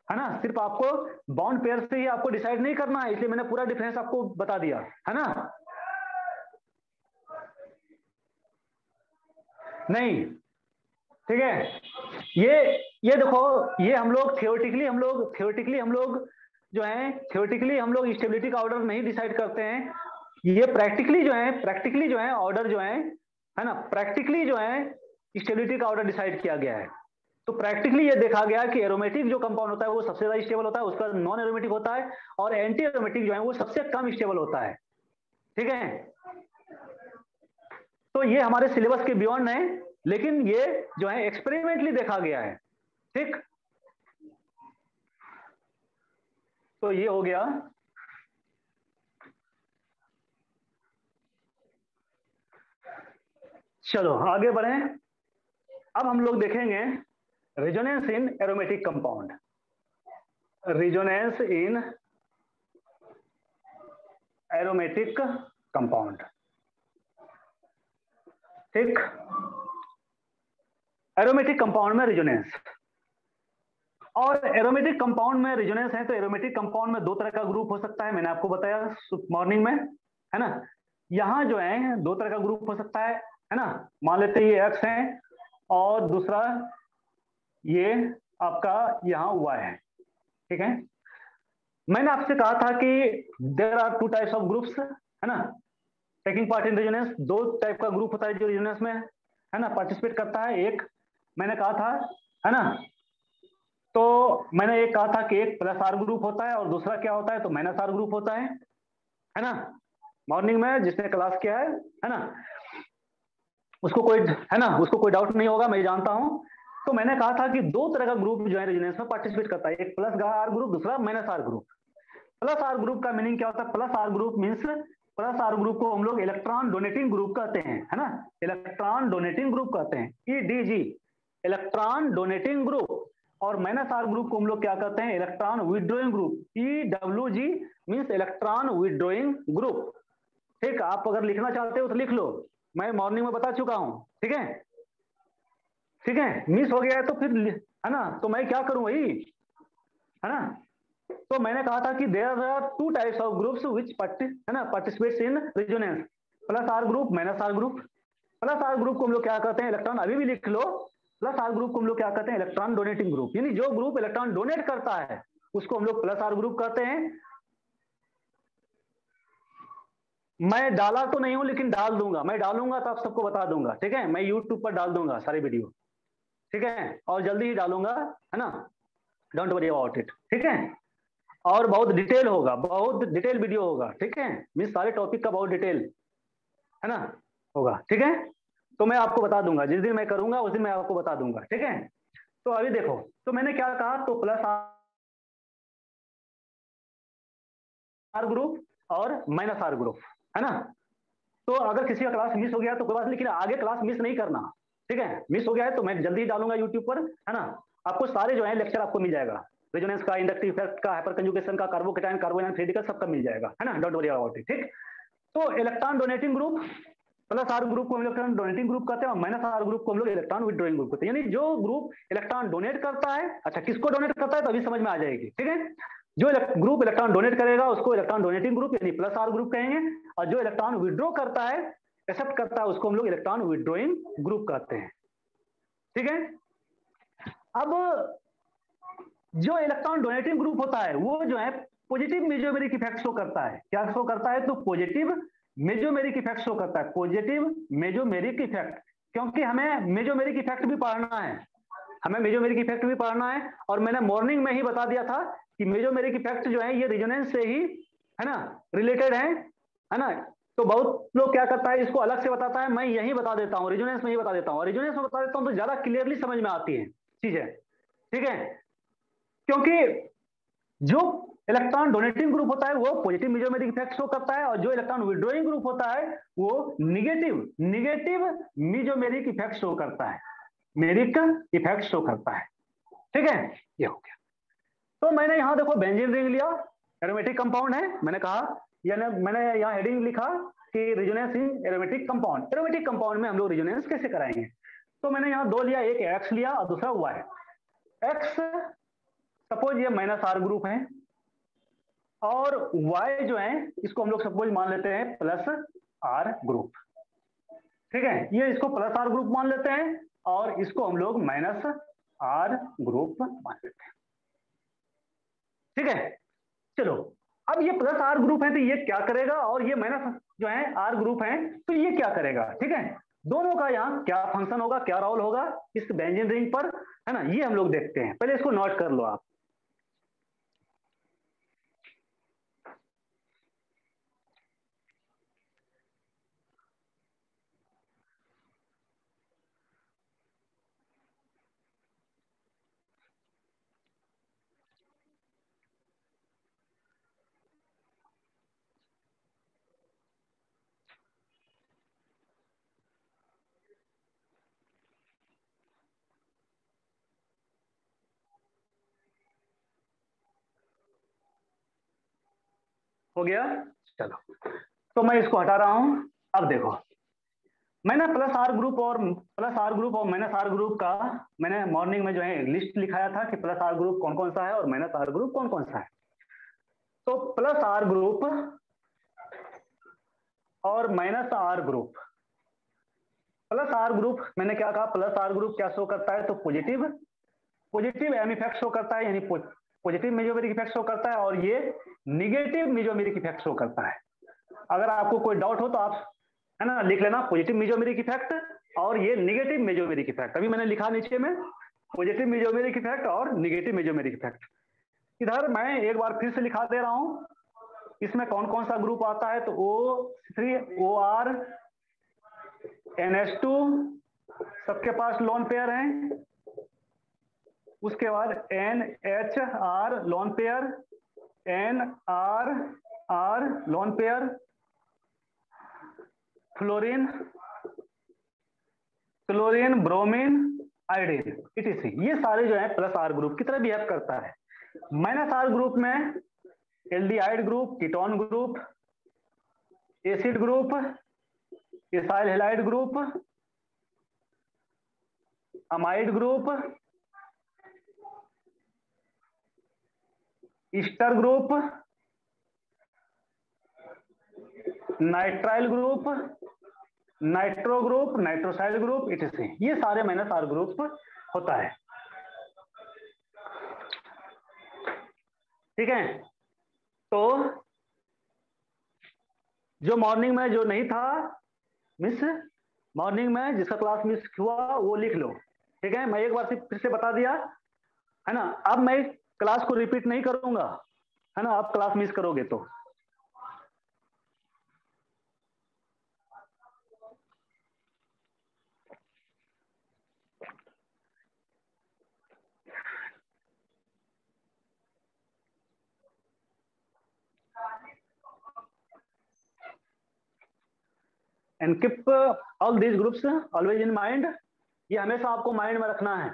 है ना। सिर्फ आपको बॉन्ड पेयर से ही आपको डिसाइड नहीं करना है, इसलिए मैंने पूरा डिफरेंस आपको बता दिया, है ना। नहीं, ठीक है, ये देखो, ये हम लोग थियोरेटिकली हम लोग जो है, थियोरेटिकली हम लोग स्टेबिलिटी का ऑर्डर नहीं डिसाइड करते हैं, ये प्रैक्टिकली जो है ऑर्डर जो है ना, प्रैक्टिकली जो है स्टेबिलिटी का ऑर्डर डिसाइड किया गया है। तो प्रैक्टिकली ये देखा गया कि एरोमेटिक जो कंपाउंड होता है वो सबसे ज्यादा स्टेबल होता है, उसका नॉन एरोमेटिक होता है, और एंटी एरोमेटिक जो है वो सबसे कम स्टेबल होता है, ठीक है। तो ये हमारे सिलेबस के बियॉन्ड है, लेकिन ये जो है एक्सपेरिमेंटली देखा गया है, ठीक। तो ये हो गया। चलो आगे बढ़े, अब हम लोग देखेंगे resonance in aromatic compound, resonance in aromatic compound, ठीक। एरोमेटिक कंपाउंड में रेजोनेंस, और एरोमेटिक कंपाउंड में रेजोनेंस है तो एरोमेटिक कंपाउंड में दो तरह का ग्रुप हो सकता है, मैंने आपको बताया मॉर्निंग में, है ना। यहां जो है दो तरह का ग्रुप हो सकता है ना। मान लेते हैं ये एक्स है और दूसरा ये आपका यहां हुआ है, ठीक है। मैंने आपसे कहा था कि there are 2 types of groups, है ना, टेकिंग पार्ट इन रेजोनेंस। दो टाइप का ग्रुप होता है जो रेजोनेंस में, है ना, पार्टिसिपेट करता है। एक मैंने कहा था, है ना, तो मैंने एक कहा था कि एक प्लस आर ग्रुप होता है और दूसरा क्या होता है तो माइनस आर ग्रुप होता है ना। मॉर्निंग में जिसने क्लास किया है ना, उसको कोई, है ना, उसको कोई डाउट नहीं होगा, मैं जानता हूं। तो मैंने कहा था कि दो तरह का ग्रुप जो है रेजोनेंस में पार्टिसिपेट करता है, एक प्लस आर ग्रुप, दूसरा minus R group. Plus R group का मीनिंग क्या होता है, plus R group means, plus R group को हम लोग इलेक्ट्रॉन डोनेटिंग ग्रुप कहते हैं, है ना, इलेक्ट्रॉन डोनेटिंग ग्रुप कहते हैं, ईडीजी, इलेक्ट्रॉन डोनेटिंग ग्रुप। और माइनस आर ग्रुप को हम लोग क्या कहते हैं, electron withdrawing group, EWG means electron withdrawing group, ठीक। आप अगर लिखना चाहते हो तो लिख लो, मैं मॉर्निंग में बता चुका हूं, ठीक है, ठीक है। मिस हो गया है तो फिर, है ना, तो मैं क्या करूं वही, है ना। तो मैंने कहा था कि there are 2 types of groups which है ना participates in resonance, plus R group, minus R group. Plus R group को हम लोग क्या कहते हैं, इलेक्ट्रॉन, अभी भी लिख लो, प्लस आर ग्रुप को हम लोग क्या कहते हैं, इलेक्ट्रॉन डोनेटिंग ग्रुप, यानी जो ग्रुप इलेक्ट्रॉन डोनेट करता है उसको हम लोग प्लस आर ग्रुप कहते हैं। मैं डाला तो नहीं हूं लेकिन डाल दूंगा, मैं डालूंगा तो आप सबको बता दूंगा, ठीक है। मैं यूट्यूब पर डाल दूंगा सारी वीडियो, ठीक है, और जल्दी ही डालूंगा, है ना, डोंट वरी अबाउट इट, ठीक है। और बहुत डिटेल होगा, बहुत डिटेल वीडियो होगा, ठीक है, मीन सारे टॉपिक का बहुत डिटेल, है ना, होगा, ठीक है। तो मैं आपको बता दूंगा, जिस दिन मैं करूंगा उस दिन मैं आपको बता दूंगा, ठीक है। तो अभी देखो, तो मैंने क्या कहा, तो प्लस आर ग्रुप और माइनस आर ग्रुप, है ना। तो अगर किसी का क्लास मिस हो गया तो कोई बात नहीं, लेकिन आगे क्लास मिस नहीं करना, ठीक है। मिस हो गया है तो मैं जल्दी डालूंगा यूट्यूब पर, है ना। आपको सारे जो है लेक्चर आपको मिल जाएगा, रेजोनेंस का, इंडक्टिव इफेक्ट का, हाइपर कंजुगेशन का, कार्बोकेटाइन, कार्बोनाइन, थ्री का, सबका मिल जाएगा, है ना। डोंट वरी अबाउट इट, ठीक। तो electron donating group plus R group को हम इलेक्ट्रॉन डोनेटिंग ग्रुप कहते हैं, और माइनस आर ग्रुप को हम लोग इलेक्ट्रॉन विड्रॉइंग ग्रुप कहते हैं। यानी जो ग्रुप इलेक्ट्रॉन डोनेट करता है, अच्छा किसको डोनेट करता है तो अभी समझ में आ जाएगी, ठीक है। जो ग्रुप इलेक्ट्रॉन डोनेट करेगा उसको इलेक्ट्रॉन डोनेटिंग ग्रुप यानी प्लस आर ग्रुप कहेंगे, और जो इलेक्ट्रॉन विड्रॉ करता है, एक्सेप्ट करता है, उसको हम लोग इलेक्ट्रॉन विड्रॉइंग ग्रुप कहते हैं, ठीक है। अब जो इलेक्ट्रॉन डोनेटिंग ग्रुप होता है वो जो है पॉजिटिव मेजोमेरिक इफेक्ट शो करता है। क्या शो करता है तो पॉजिटिव मेजोमेरिक इफेक्ट शो करता है, पॉजिटिव मेजोमेरिक इफेक्ट। क्योंकि हमें मेजोमेरिक इफेक्ट भी पढ़ना है, हमें मेजोमेरिक इफेक्ट भी पढ़ना है, और मैंने मॉर्निंग में ही बता दिया था कि मेजोमेरिक इफेक्ट जो है ये रिजोनेंस से ही, है ना, रिलेटेड है ना। तो बहुत लोग क्या करता है, इसको अलग से बताता है, मैं यही बता देता हूँ, रिजोनेंस में ही बता देता हूँ, रिजोनेंस में बता देता हूँ तो ज्यादा क्लियरली समझ में आती है चीजें, ठीक है। क्योंकि जो इलेक्ट्रॉन डोनेटिंग ग्रुप होता है वो पॉजिटिव मेजोमेरिक इफेक्ट शो करता है, और जो इलेक्ट्रॉन विड्रॉइंग ग्रुप होता है वो negative negative mesomeric effect show करता है, मेरिक इफेक्ट शो करता है, ठीक है। ये हो गया। तो मैंने यहां देखो बेंजीन रिंग लिया, एरोमेटिक कंपाउंड है, मैंने कहा, यानी मैंने यहां हेडिंग लिखा कि रिजोनेंस इन एरोमेटिक कंपाउंड। एरोमेटिक कंपाउंड में हम लोग रिजोनेंस कैसे कराएंगे, तो मैंने यहां दो लिया, एक एक्स लिया और दूसरा वाई। एक्स सपोज ये माइनस आर ग्रुप है, और वाई जो है इसको हम लोग सपोज मान लेते हैं प्लस आर ग्रुप, ठीक है। ये इसको प्लस आर ग्रुप मान लेते हैं और इसको हम लोग माइनस आर ग्रुप मान लेते हैं, ठीक है। चलो, अब ये प्लस आर ग्रुप है तो ये क्या करेगा, और ये माइनस जो है आर ग्रुप है तो ये क्या करेगा, ठीक है। दोनों का यहाँ क्या फंक्शन होगा, क्या रोल होगा इस बेंजीन रिंग पर, है ना, ये हम लोग देखते हैं। पहले इसको नोट कर लो आप। हो गया, चलो। तो मैं इसको हटा रहा हूं। अब देखो, मैंने प्लस आर ग्रुप और माइनस आर ग्रुप का मैंने मॉर्निंग में जो है लिस्ट लिखाया था कि प्लस आर ग्रुप कौन कौन सा है और माइनस आर ग्रुप कौन कौन सा है। तो प्लस आर ग्रुप और minus R group, plus R group मैंने क्या कहा, प्लस आर ग्रुप क्या शो करता है तो positive positive M effect show करता है, यानी पॉजिटिव मेजोमेरिक इफेक्ट शो करता है, और ये निगेटिव मेजोमेरिक इफेक्ट शो करता है। अगर आपको कोई डाउट हो तो आप, है ना, लिख लेना पॉजिटिव मेजोमेरिक इफेक्ट और ये निगेटिव मेजोमेरिक इफेक्ट। अभी मैंने लिखा नीचे में पॉजिटिव मेजोमेरिक इफेक्ट और निगेटिव मेजोमेरिक इफेक्ट। इधर मैं एक बार फिर से लिखा दे रहा हूं, इसमें कौन कौन सा ग्रुप आता है तो O3 OR NH2 सबके पास लोन पेयर है। उसके बाद NHR lone pair, NRR lone pair, fluorine chlorine bromine iodine etc, ये सारे जो है प्लस आर ग्रुप की तरह बिहेव करता है। माइनस आर ग्रुप में aldehyde group, ketone group, acid group, acyl halide group, amide group, ester group, nitrile group, nitro group, nitrosyl group etc, ये सारे माइनस आर ग्रुप होता है, ठीक है। तो जो मॉर्निंग में जो नहीं था मिस, मॉर्निंग में जिसका क्लास मिस हुआ वो लिख लो, ठीक है। मैं एक बार फिर से बता दिया, है ना। अब मैं क्लास को रिपीट नहीं करूंगा, है ना, आप क्लास मिस करोगे तो। And keep all these groups always in mind. ये हमेशा आपको माइंड में रखना है,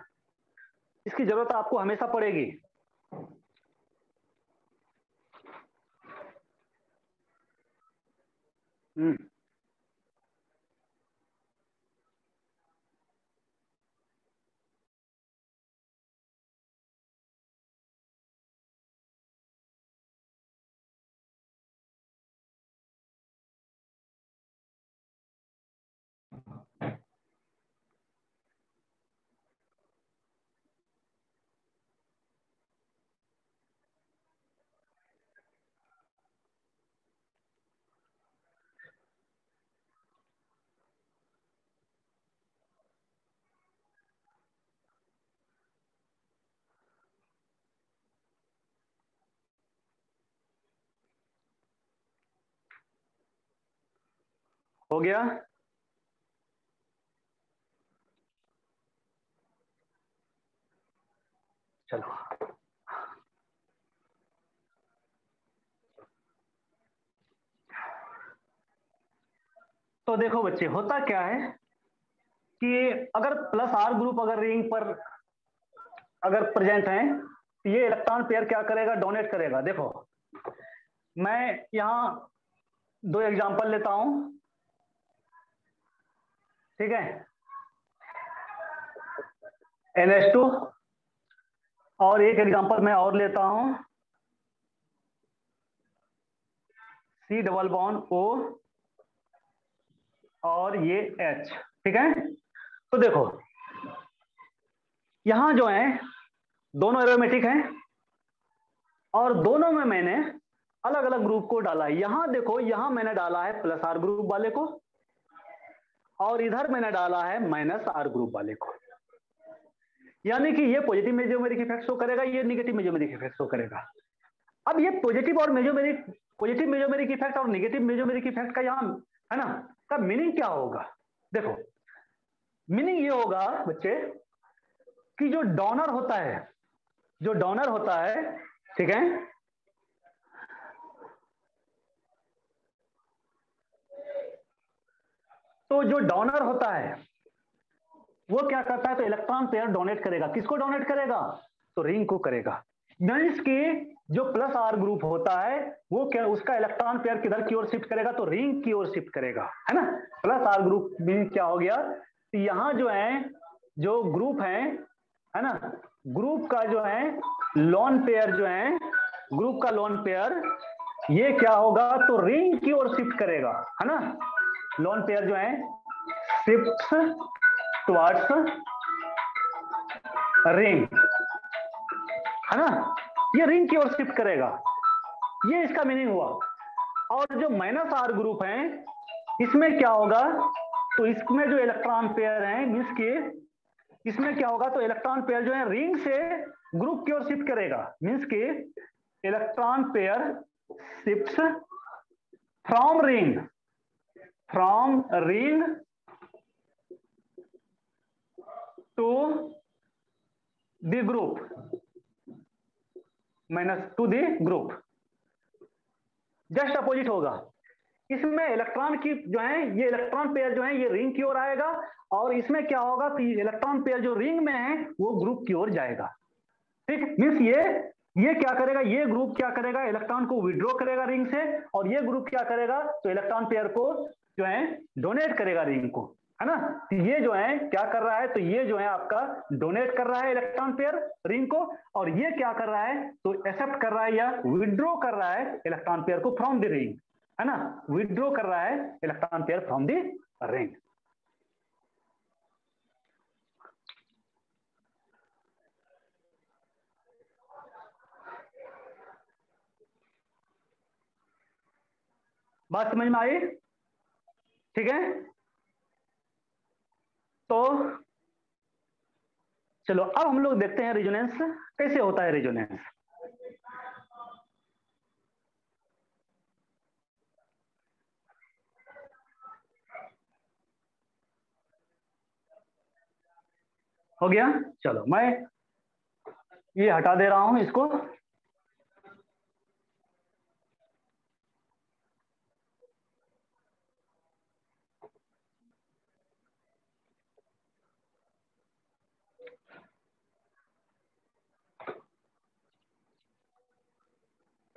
इसकी जरूरत आपको हमेशा पड़ेगी। हो गया? चलो, तो देखो बच्चे, होता क्या है कि अगर प्लस आर ग्रुप अगर रिंग पर अगर प्रेजेंट है तो ये इलेक्ट्रॉन पेयर क्या करेगा? डोनेट करेगा। देखो, मैं यहां दो एग्जांपल लेता हूं, ठीक है? NH2, और एक एग्जांपल मैं और लेता हूं, C डबल बॉन्ड O और ये H, ठीक है? तो देखो, यहां जो है दोनों एरोमेटिक हैं और दोनों में मैंने अलग अलग ग्रुप को डाला है। यहां देखो, यहां मैंने डाला है प्लस आर ग्रुप वाले को और इधर मैंने डाला है माइनस आर ग्रुप वाले को। यानी कि ये पॉजिटिव मेजोमेरिक इफेक्ट शो करेगा, ये निगेटिव मेजोमेरिक इफेक्ट शो करेगा। अब ये पॉजिटिव और मेजोमेरिक, पॉजिटिव मेजोमेरिक इफेक्ट और नेगेटिव मेजोमेरिक इफेक्ट का यहां, है ना, का मीनिंग क्या होगा? देखो, मीनिंग ये होगा बच्चे कि जो डोनर होता है, जो डोनर होता है, ठीक है, तो जो डोनर होता है वो क्या करता है? तो इलेक्ट्रॉन पेयर डोनेट करेगा। किसको डोनेट करेगा? तो रिंग को करेगा। मींस कि जो प्लस आर ग्रुप होता है वो क्या, उसका इलेक्ट्रॉन पेयर किधर की ओर शिफ्ट करेगा? तो रिंग की ओर शिफ्ट करेगा, है ना? प्लस आर ग्रुप मीन क्या हो गया? तो यहां जो है, जो ग्रुप है ना, ग्रुप का जो है लोन पेयर जो है, ग्रुप का लोन पेयर ये क्या होगा? तो रिंग की ओर शिफ्ट करेगा, है ना? लोन पेयर जो है शिफ्ट टुवर्ड्स रिंग, है ना? ये रिंग की ओर शिफ्ट करेगा, ये इसका मीनिंग हुआ। और जो माइनस आर ग्रुप है इसमें क्या होगा? तो इसमें जो इलेक्ट्रॉन पेयर है मींस के इसमें क्या होगा? तो इलेक्ट्रॉन पेयर जो है रिंग से ग्रुप की ओर शिफ्ट करेगा। मींस के electron pair shifts from ring, from ring to the group, minus to the group, just opposite होगा। इसमें इलेक्ट्रॉन की जो है, ये इलेक्ट्रॉन पेयर जो है ये रिंग की ओर आएगा और इसमें क्या होगा कि इलेक्ट्रॉन पेयर जो रिंग में है वो ग्रुप की ओर जाएगा। ठीक, मीन्स ये क्या करेगा? ये ग्रुप क्या करेगा? इलेक्ट्रॉन को विड्रॉ करेगा रिंग से, और ये ग्रुप क्या करेगा? तो इलेक्ट्रॉन पेयर को जो है डोनेट करेगा रिंग को, है ना? तो ये जो है क्या कर रहा है? तो ये जो है आपका डोनेट कर रहा है इलेक्ट्रॉन पेयर रिंग को, और ये क्या कर रहा है? तो एक्सेप्ट कर रहा है या विड्रॉ कर रहा है इलेक्ट्रॉन पेयर को फ्रॉम द रिंग, है ना? विड्रॉ कर रहा है electron pair from the ring. बात समझ में आई? ठीक है, तो चलो अब हम लोग देखते हैं रेजोनेंस कैसे होता है। रेजोनेंस हो गया? चलो मैं ये हटा दे रहा हूं इसको।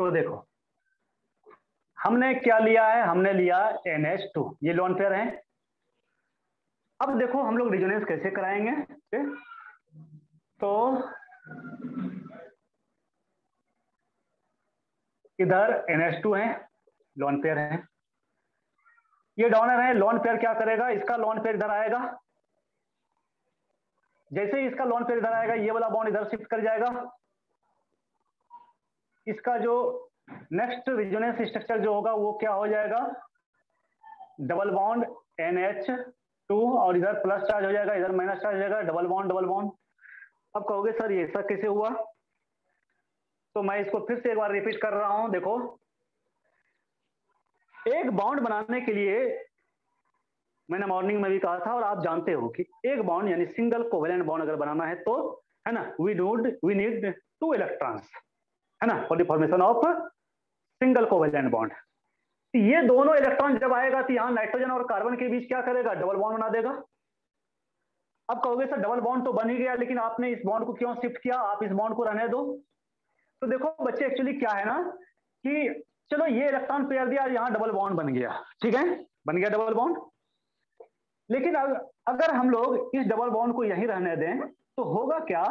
तो देखो हमने क्या लिया है, हमने लिया NH2, ये लोन पेयर है। अब देखो हम लोग रिजोनेंस कैसे कराएंगे। तो इधर NH2 है, लोन पेयर है, ये डोनर है। लोन पेयर क्या करेगा, इसका लोन पेयर इधर आएगा। जैसे ही इसका लोन पेयर इधर आएगा, ये वाला बॉन्ड इधर शिफ्ट कर जाएगा। इसका जो नेक्स्ट रिजोनेंस स्ट्रक्चर जो होगा वो क्या हो जाएगा, डबल बॉन्ड NH2, और इधर प्लस चार्ज हो जाएगा, इधर माइनस चार्ज हो जाएगा, डबल बॉन्ड डबल बॉन्ड। अब कहोगे सर ये ऐसा कैसे हुआ, तो मैं इसको फिर से एक बार रिपीट कर रहा हूं। देखो एक बॉन्ड बनाने के लिए मैंने मॉर्निंग में भी कहा था और आप जानते हो कि एक बॉन्ड यानी सिंगल कोवेलेंट बॉन्ड अगर बनाना है तो है ना, वी नीड 2 इलेक्ट्रॉन्स, है ना, for the formation of single covalent bond. ये दोनों इलेक्ट्रॉन जब आएगा तो यहां नाइट्रोजन और कार्बन के बीच क्या करेगा, डबल बॉन्ड बना देगा। अब कहोगे सर डबल बॉन्ड तो बन ही गया, लेकिन आपने इस बॉन्ड को क्यों शिफ्ट किया, आप इस बॉन्ड को रहने दो। तो देखो बच्चे एक्चुअली क्या है ना कि चलो ये इलेक्ट्रॉन पेयर दिया, यहां डबल बॉन्ड बन गया, ठीक है, बन गया डबल बॉन्ड। लेकिन अगर हम लोग इस डबल बॉन्ड को यहीं रहने दें तो होगा क्या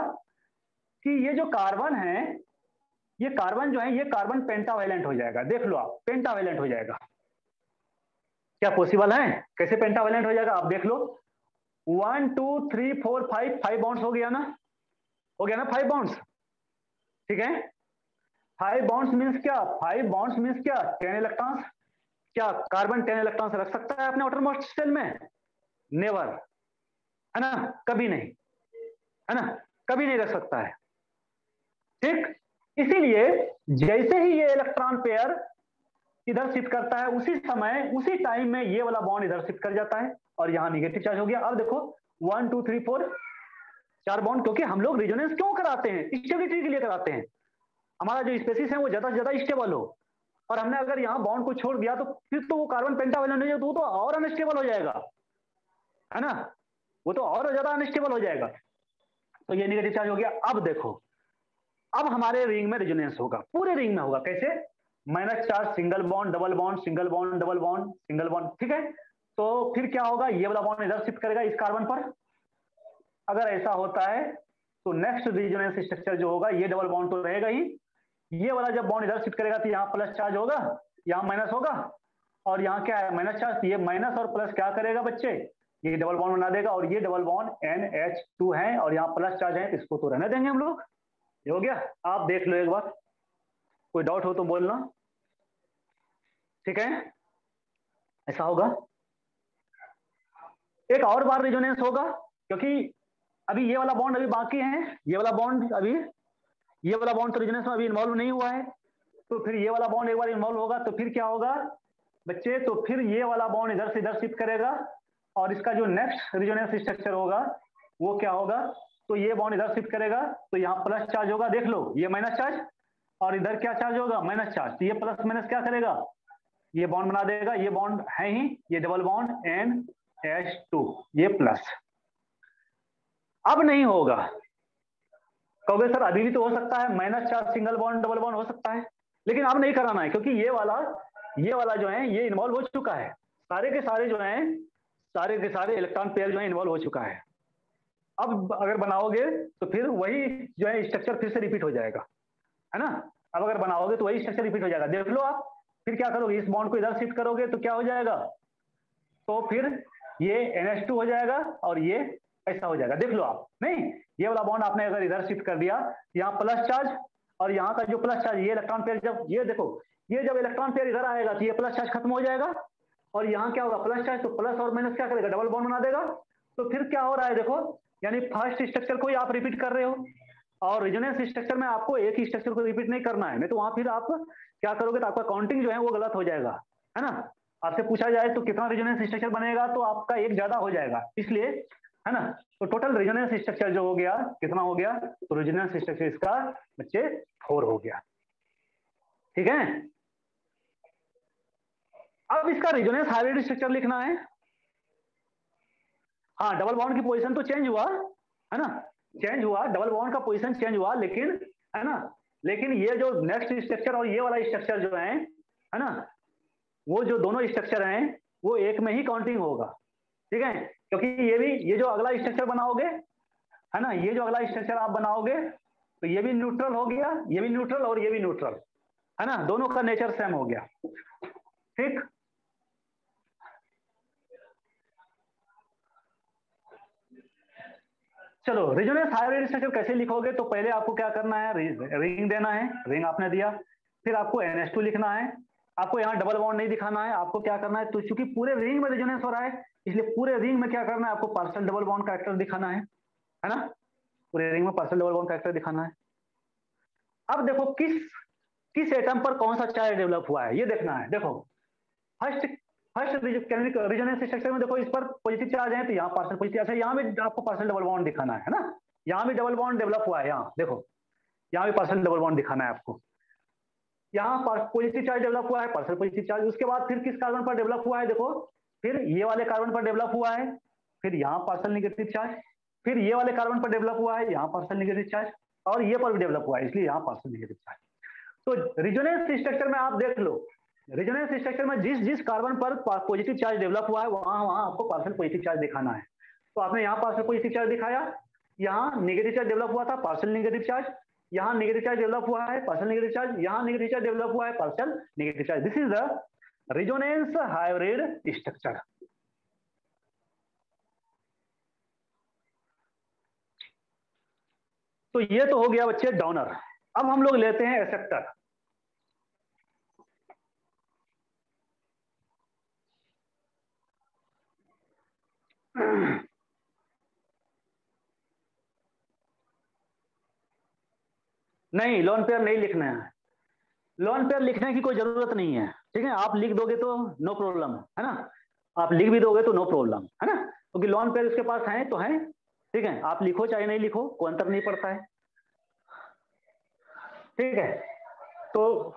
कि ये जो कार्बन है, ये कार्बन जो है ये कार्बन पेंटावेलेंट हो जाएगा। देख लो आप, पेंटावेलेंट हो जाएगा। क्या पॉसिबल है, कैसे पेंटावेलेंट हो जाएगा आप देख लो। 1 2 3 4 5 बॉन्ड्स हो गया ना, हो गया ना 5 बॉन्ड्स, ठीक है। 5 बॉन्ड्स मीन्स क्या, 5 बॉन्ड्स मीन्स क्या, 10 इलेक्ट्रॉन्स। क्या कार्बन 10 इलेक्ट्रॉन्स रख सकता है अपने आउटरमोस्ट शेल में, नेवर, है ना, कभी नहीं, है ना, कभी नहीं रख सकता है, ठीक। इसीलिए जैसे ही ये इलेक्ट्रॉन पेयर इधर शिफ्ट करता है उसी समय उसी टाइम में ये वाला बॉन्ड इधर शिफ्ट कर जाता है और यहां निगेटिव चार्ज हो गया। अब देखो 1 2 3 4 4 बॉन्ड, क्योंकि हम लोग रिजोनेंस क्यों कराते हैं, स्टेबिलिटी के लिए कराते हैं, हमारा जो स्पेसिस है वो ज्यादा से ज्यादा स्टेबल हो। और हमने अगर यहाँ बॉन्ड को छोड़ दिया तो फिर तो वो कार्बन पेंटावेलेंट हो जाए तो वो तो और अनस्टेबल हो जाएगा, है ना, वो तो और ज्यादा अनस्टेबल हो जाएगा। तो ये नेगेटिव चार्ज हो गया। अब देखो अब हमारे रिंग में रिजोनेंस होगा, पूरे रिंग में होगा, कैसे, minus charge single bond double bond, single bond double bond, single bond, ठीक है। तो फिर क्या होगा, ये वाला बॉन्ड इधर शिफ्ट करेगा इस कार्बन पर। अगर ऐसा होता है तो नेक्स्ट रिजोनेंस स्ट्रक्चर जो होगा, ये डबल बॉन्ड तो रहेगा ही, ये वाला जब बॉन्ड इधर शिफ्ट करेगा तो यहाँ प्लस चार्ज होगा, यहाँ माइनस होगा, और यहाँ क्या है माइनस चार्ज। ये माइनस और प्लस क्या करेगा बच्चे, ये डबल बॉन्ड बना देगा, और ये डबल बॉन्ड NH2 है और यहाँ प्लस चार्ज है, इसको तो रहने देंगे हम लोग। ये हो गया, आप देख लो एक बार, कोई डाउट हो तो बोलना, ठीक है, ऐसा होगा। एक और बार रिजोनेंस होगा, क्योंकि अभी ये वाला बॉन्ड अभी बाकी है, ये वाला बॉन्ड अभी, ये वाला बॉन्ड तो रिजोनेंस में अभी इन्वॉल्व नहीं हुआ है, तो फिर ये वाला बॉन्ड एक बार इन्वॉल्व होगा तो फिर क्या होगा बच्चे, तो फिर ये वाला बॉन्ड इधर से इधर शिफ्ट करेगा और इसका जो नेक्स्ट रिजोनेंस स्ट्रक्चर होगा वो क्या होगा, तो ये बॉन्ड इधर शिफ्ट करेगा तो यहाँ प्लस चार्ज होगा, देख लो ये माइनस चार्ज, और इधर क्या चार्ज होगा, माइनस चार्ज। तो ये प्लस माइनस क्या करेगा, ये बॉन्ड बना देगा, ये बॉन्ड है ही, ये डबल बॉन्ड NH2, ये प्लस। अब नहीं होगा, कहोगे सर अभी भी तो हो सकता है, minus charge single bond double bond हो सकता है, लेकिन अब नहीं कराना है, क्योंकि ये वाला जो है ये इन्वॉल्व हो चुका है, सारे के सारे जो हैं, सारे के सारे इलेक्ट्रॉन पेयर जो है इन्वॉल्व हो चुका है। अब अगर बनाओगे तो फिर वही जो है स्ट्रक्चर फिर से रिपीट हो जाएगा, है ना। अब अगर बनाओगे तो वही स्ट्रक्चर रिपीट हो जाएगा, देख लो आप। फिर क्या करोगे, इस बॉन्ड को इधर शिफ्ट करोगे तो क्या हो जाएगा, तो फिर ये NH2 हो जाएगा और ये ऐसा हो जाएगा, देख लो आप। नहीं, ये वाला बॉन्ड आपने अगर इधर शिफ्ट कर दिया, यहाँ प्लस चार्ज, और यहाँ का जो प्लस चार्ज, ये इलेक्ट्रॉन पेयर जब, ये देखो, ये जब इलेक्ट्रॉन पेयर इधर आएगा तो ये प्लस चार्ज खत्म हो जाएगा, और यहाँ क्या होगा प्लस चार्ज, तो प्लस और माइनस क्या करेगा, डबल बॉन्ड बना देगा। तो फिर क्या हो रहा है देखो, यानी फर्स्ट स्ट्रक्चर को ही आप रिपीट कर रहे हो, और रिजोनेंस स्ट्रक्चर में आपको एक ही स्ट्रक्चर को रिपीट नहीं करना है, नहीं तो वहां फिर आप क्या करोगे तो आपका काउंटिंग जो है वो गलत हो जाएगा, है ना। आपसे पूछा जाए तो कितना रिजोनेंस स्ट्रक्चर बनेगा तो आपका एक ज्यादा हो जाएगा, इसलिए, है ना। तो टोटल रिजोनेंस स्ट्रक्चर जो हो गया कितना हो गया, तो रिजोनेंस स्ट्रक्चर इसका बच्चे 4 हो गया, ठीक है। अब इसका रिजोनेंस हाइब्रिड स्ट्रक्चर लिखना है। हाँ, डबल बॉन्ड की पोजीशन तो चेंज हुआ, है ना, चेंज हुआ, डबल बॉन्ड का पोजीशन चेंज हुआ, लेकिन, है ना, लेकिन ये जो नेक्स्ट स्ट्रक्चर और ये वाला स्ट्रक्चर जो है ना, वो जो दोनों स्ट्रक्चर हैं वो एक में ही काउंटिंग होगा, ठीक है, क्योंकि ये जो अगला स्ट्रक्चर बनाओगे, है ना, ये जो अगला स्ट्रक्चर आप बनाओगे तो ये भी न्यूट्रल हो गया, ये भी न्यूट्रल और ये भी न्यूट्रल, है ना, दोनों का नेचर सेम हो गया, ठीक। चलो रेजोनेंस हाइब्रिड स्ट्रक्चर कैसे लिखोगे, तो पहले आपको क्या करना है, रिंग देना है, रिंग आपने दिया, फिर आपको NH2 लिखना है, आपको यहाँ डबल बॉन्ड नहीं दिखाना है, आपको क्या करना है, तो चूंकि पूरे रिंग में रेजोनेंस हो रहा है इसलिए पूरे रिंग में क्या करना है, आपको पार्शियल डबल बॉन्ड कैरेक्टर दिखाना है ना, पूरे रिंग में पार्शियल डबल बॉन्ड कैरेक्टर दिखाना है। अब देखो किस किस एटम पर कौन सा चार्ज डेवलप हुआ है ये देखना है। देखो फर्स्ट फर्स्ट रेजोनेंस स्ट्रक्चर में देखो इस पर पॉजिटिव चार्ज है तो यहाँ पार्शियल पॉजिटिव, अच्छा यहाँ भी आपको पार्शियल डबल बॉन्ड दिखाना है ना, यहाँ भी डबल बॉन्ड डेवलप हुआ है, यहाँ देखो यहाँ भी पार्शियल डबल बॉन्ड दिखाना है आपको, यहाँ पॉजिटिव चार्ज डेवलप हुआ है, पार्शियल पॉजिटिव चार्ज, उसके बाद फिर किस कार्बन पर डेवलप हुआ है, देखो फिर ये वाले कार्बन पर डेवलप हुआ है, फिर यहाँ पार्शियल नेगेटिव चार्ज, फिर ये वाले कार्बन पर डेवलप हुआ है, यहाँ पार्शियल नेगेटिव चार्ज, और ये पर भी डेवलप हुआ है इसलिए यहाँ पार्शियल नेगेटिव चार्ज। तो रेजोनेंस स्ट्रक्चर में आप देख लो, रेजोनेंस स्ट्रक्चर में जिस जिस कार्बन पर पॉजिटिव चार्ज डेवलप हुआ है वहां वहां आपको पार्शियल पॉजिटिव चार्ज दिखाना है। तो आपने यहाँ पार्शियल पॉजिटिव चार्ज दिखाया, यहाँ नेगेटिव चार्ज डेवलप हुआ था पार्शियल नेगेटिव चार्ज, यहाँ नेगेटिव चार्ज डेवलप हुआ है पार्शियल नेगेटिव चार्ज, यहाँ नेगेटिव चार्ज डेवलप हुआ है partial negative charge. This is the resonance hybrid structure. तो ये तो हो गया बच्चे डोनर। अब हम लोग लेते हैं एक्सेप्टर। नहीं लोन पेयर नहीं लिखना है, लोन पेयर लिखने की कोई जरूरत नहीं है, ठीक है, आप लिख दोगे तो नो प्रॉब्लम है ना, आप लिख भी दोगे तो नो प्रॉब्लम है ना, क्योंकि लोन पेयर उसके पास है तो है, ठीक है, आप लिखो चाहे नहीं लिखो कोई अंतर नहीं पड़ता है, ठीक है। तो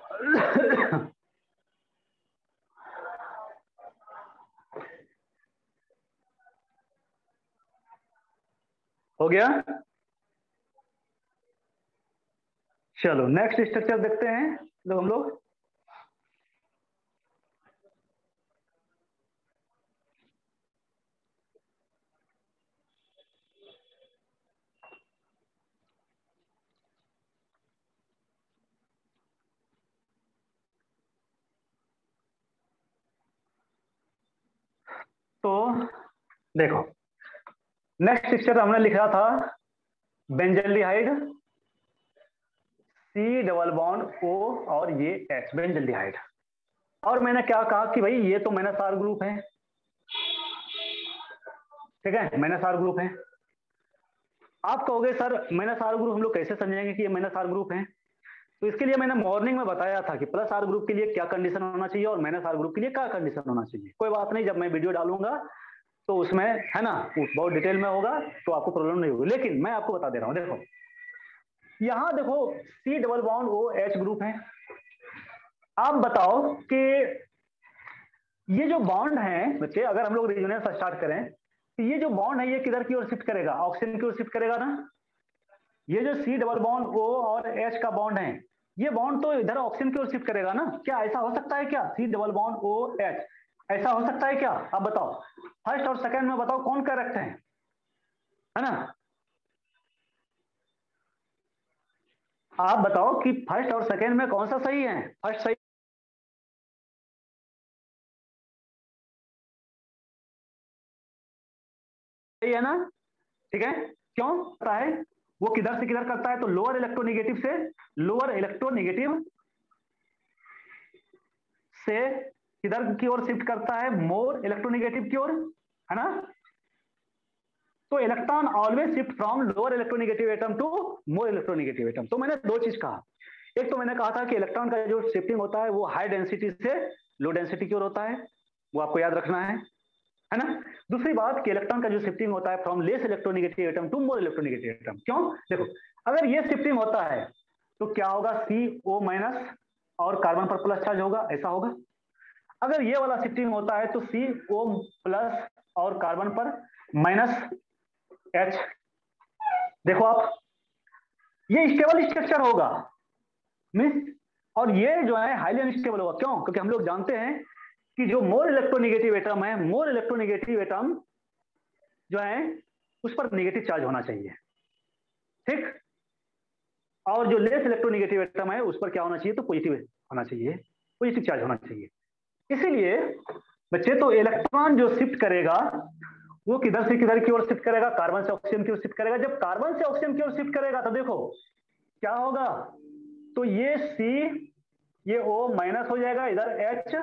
हो गया। चलो नेक्स्ट स्ट्रक्चर देखते हैं जब हम लोग, तो देखो नेक्स्ट स्ट्रक्चर हमने लिखा था benzaldehyde, C double bond O और ये H बेंजल्डिहाइड, और मैंने क्या कहा कि भाई ये तो मेनासार ग्रुप है, ठीक है, मेनासार ग्रुप है। आप कहोगे सर मेनासार ग्रुप हम लोग कैसे समझेंगे कि ये मेनासार ग्रुप है, तो इसके लिए मैंने मॉर्निंग में बताया था कि प्लस आर ग्रुप के लिए क्या कंडीशन होना चाहिए और माइनस आर ग्रुप के लिए क्या कंडीशन होना चाहिए। कोई बात नहीं, जब मैं वीडियो डालूंगा तो उसमें है ना बहुत डिटेल में होगा तो आपको प्रॉब्लम नहीं होगी, लेकिन मैं आपको बता दे रहा हूं। देखो यहां देखो C double bond O H group है। आप बताओ कि ये जो बॉन्ड है बच्चे, अगर हम लोग रेजोनेंस स्टार्ट करें तो ये जो बॉन्ड है ये किधर की ओर शिफ्ट करेगा, ऑक्सीजन की ओर शिफ्ट करेगा ना। ये जो C डबल बॉन्ड O और H का बॉन्ड है ये बॉन्ड तो इधर ऑक्सीजन की ओर शिफ्ट करेगा ना। क्या ऐसा हो सकता है क्या, C double bond O H ऐसा हो सकता है क्या, आप बताओ फर्स्ट और सेकंड में बताओ कौन करेक्ट है ना। आप बताओ कि फर्स्ट और सेकंड में कौन सा सही है, फर्स्ट सही है ना, ठीक है। क्यों पता है वो किधर से किधर करता है, तो लोअर इलेक्ट्रोनेगेटिव से लोअर इलेक्ट्रोनेगेटिव से किधर की ओर शिफ्ट करता है, मोर इलेक्ट्रोनेगेटिव की ओर, है ना। तो electron always shift from lower electronegative atom to more electronegative atom. तो मैंने दो चीज कहा, एक तो मैंने कहा था कि इलेक्ट्रॉन का जो शिफ्टिंग होता है वो हाई डेंसिटी से लो डेंसिटी की ओर होता है, वो आपको याद रखना है ना। दूसरी बात कि इलेक्ट्रॉन का जो शिफ्टिंग होता है from less electronegative atom to more electronegative atom. क्यों, देखो अगर ये शिफ्टिंग होता है तो क्या होगा, CO माइनस और कार्बन पर प्लस चार्ज होगा, ऐसा होगा। अगर ये वाला शिफ्टिंग होता है तो CO प्लस और कार्बन पर माइनस H। देखो आप ये स्टेबल स्ट्रक्चर होगा, मीन्स, और ये जो है हाईली अनस्टेबल होगा। क्यों? क्योंकि हम लोग जानते हैं कि जो मोर इलेक्ट्रोनेगेटिव एटम है, मोर इलेक्ट्रोनेगेटिव एटम जो है उस पर नेगेटिव चार्ज होना चाहिए, ठीक। और जो लेस इलेक्ट्रोनेगेटिव एटम है उस पर क्या होना चाहिए? तो पॉजिटिव होना चाहिए, पॉजिटिव चार्ज होना चाहिए। इसीलिए बच्चे, तो इलेक्ट्रॉन जो शिफ्ट करेगा वो किधर से किधर की ओर शिफ्ट करेगा? कार्बन से ऑक्सीजन की ओर शिफ्ट करेगा। जब कार्बन से ऑक्सीजन की ओर शिफ्ट करेगा तो देखो क्या होगा, तो ये सी, ये ओ माइनस हो जाएगा, इधर एच,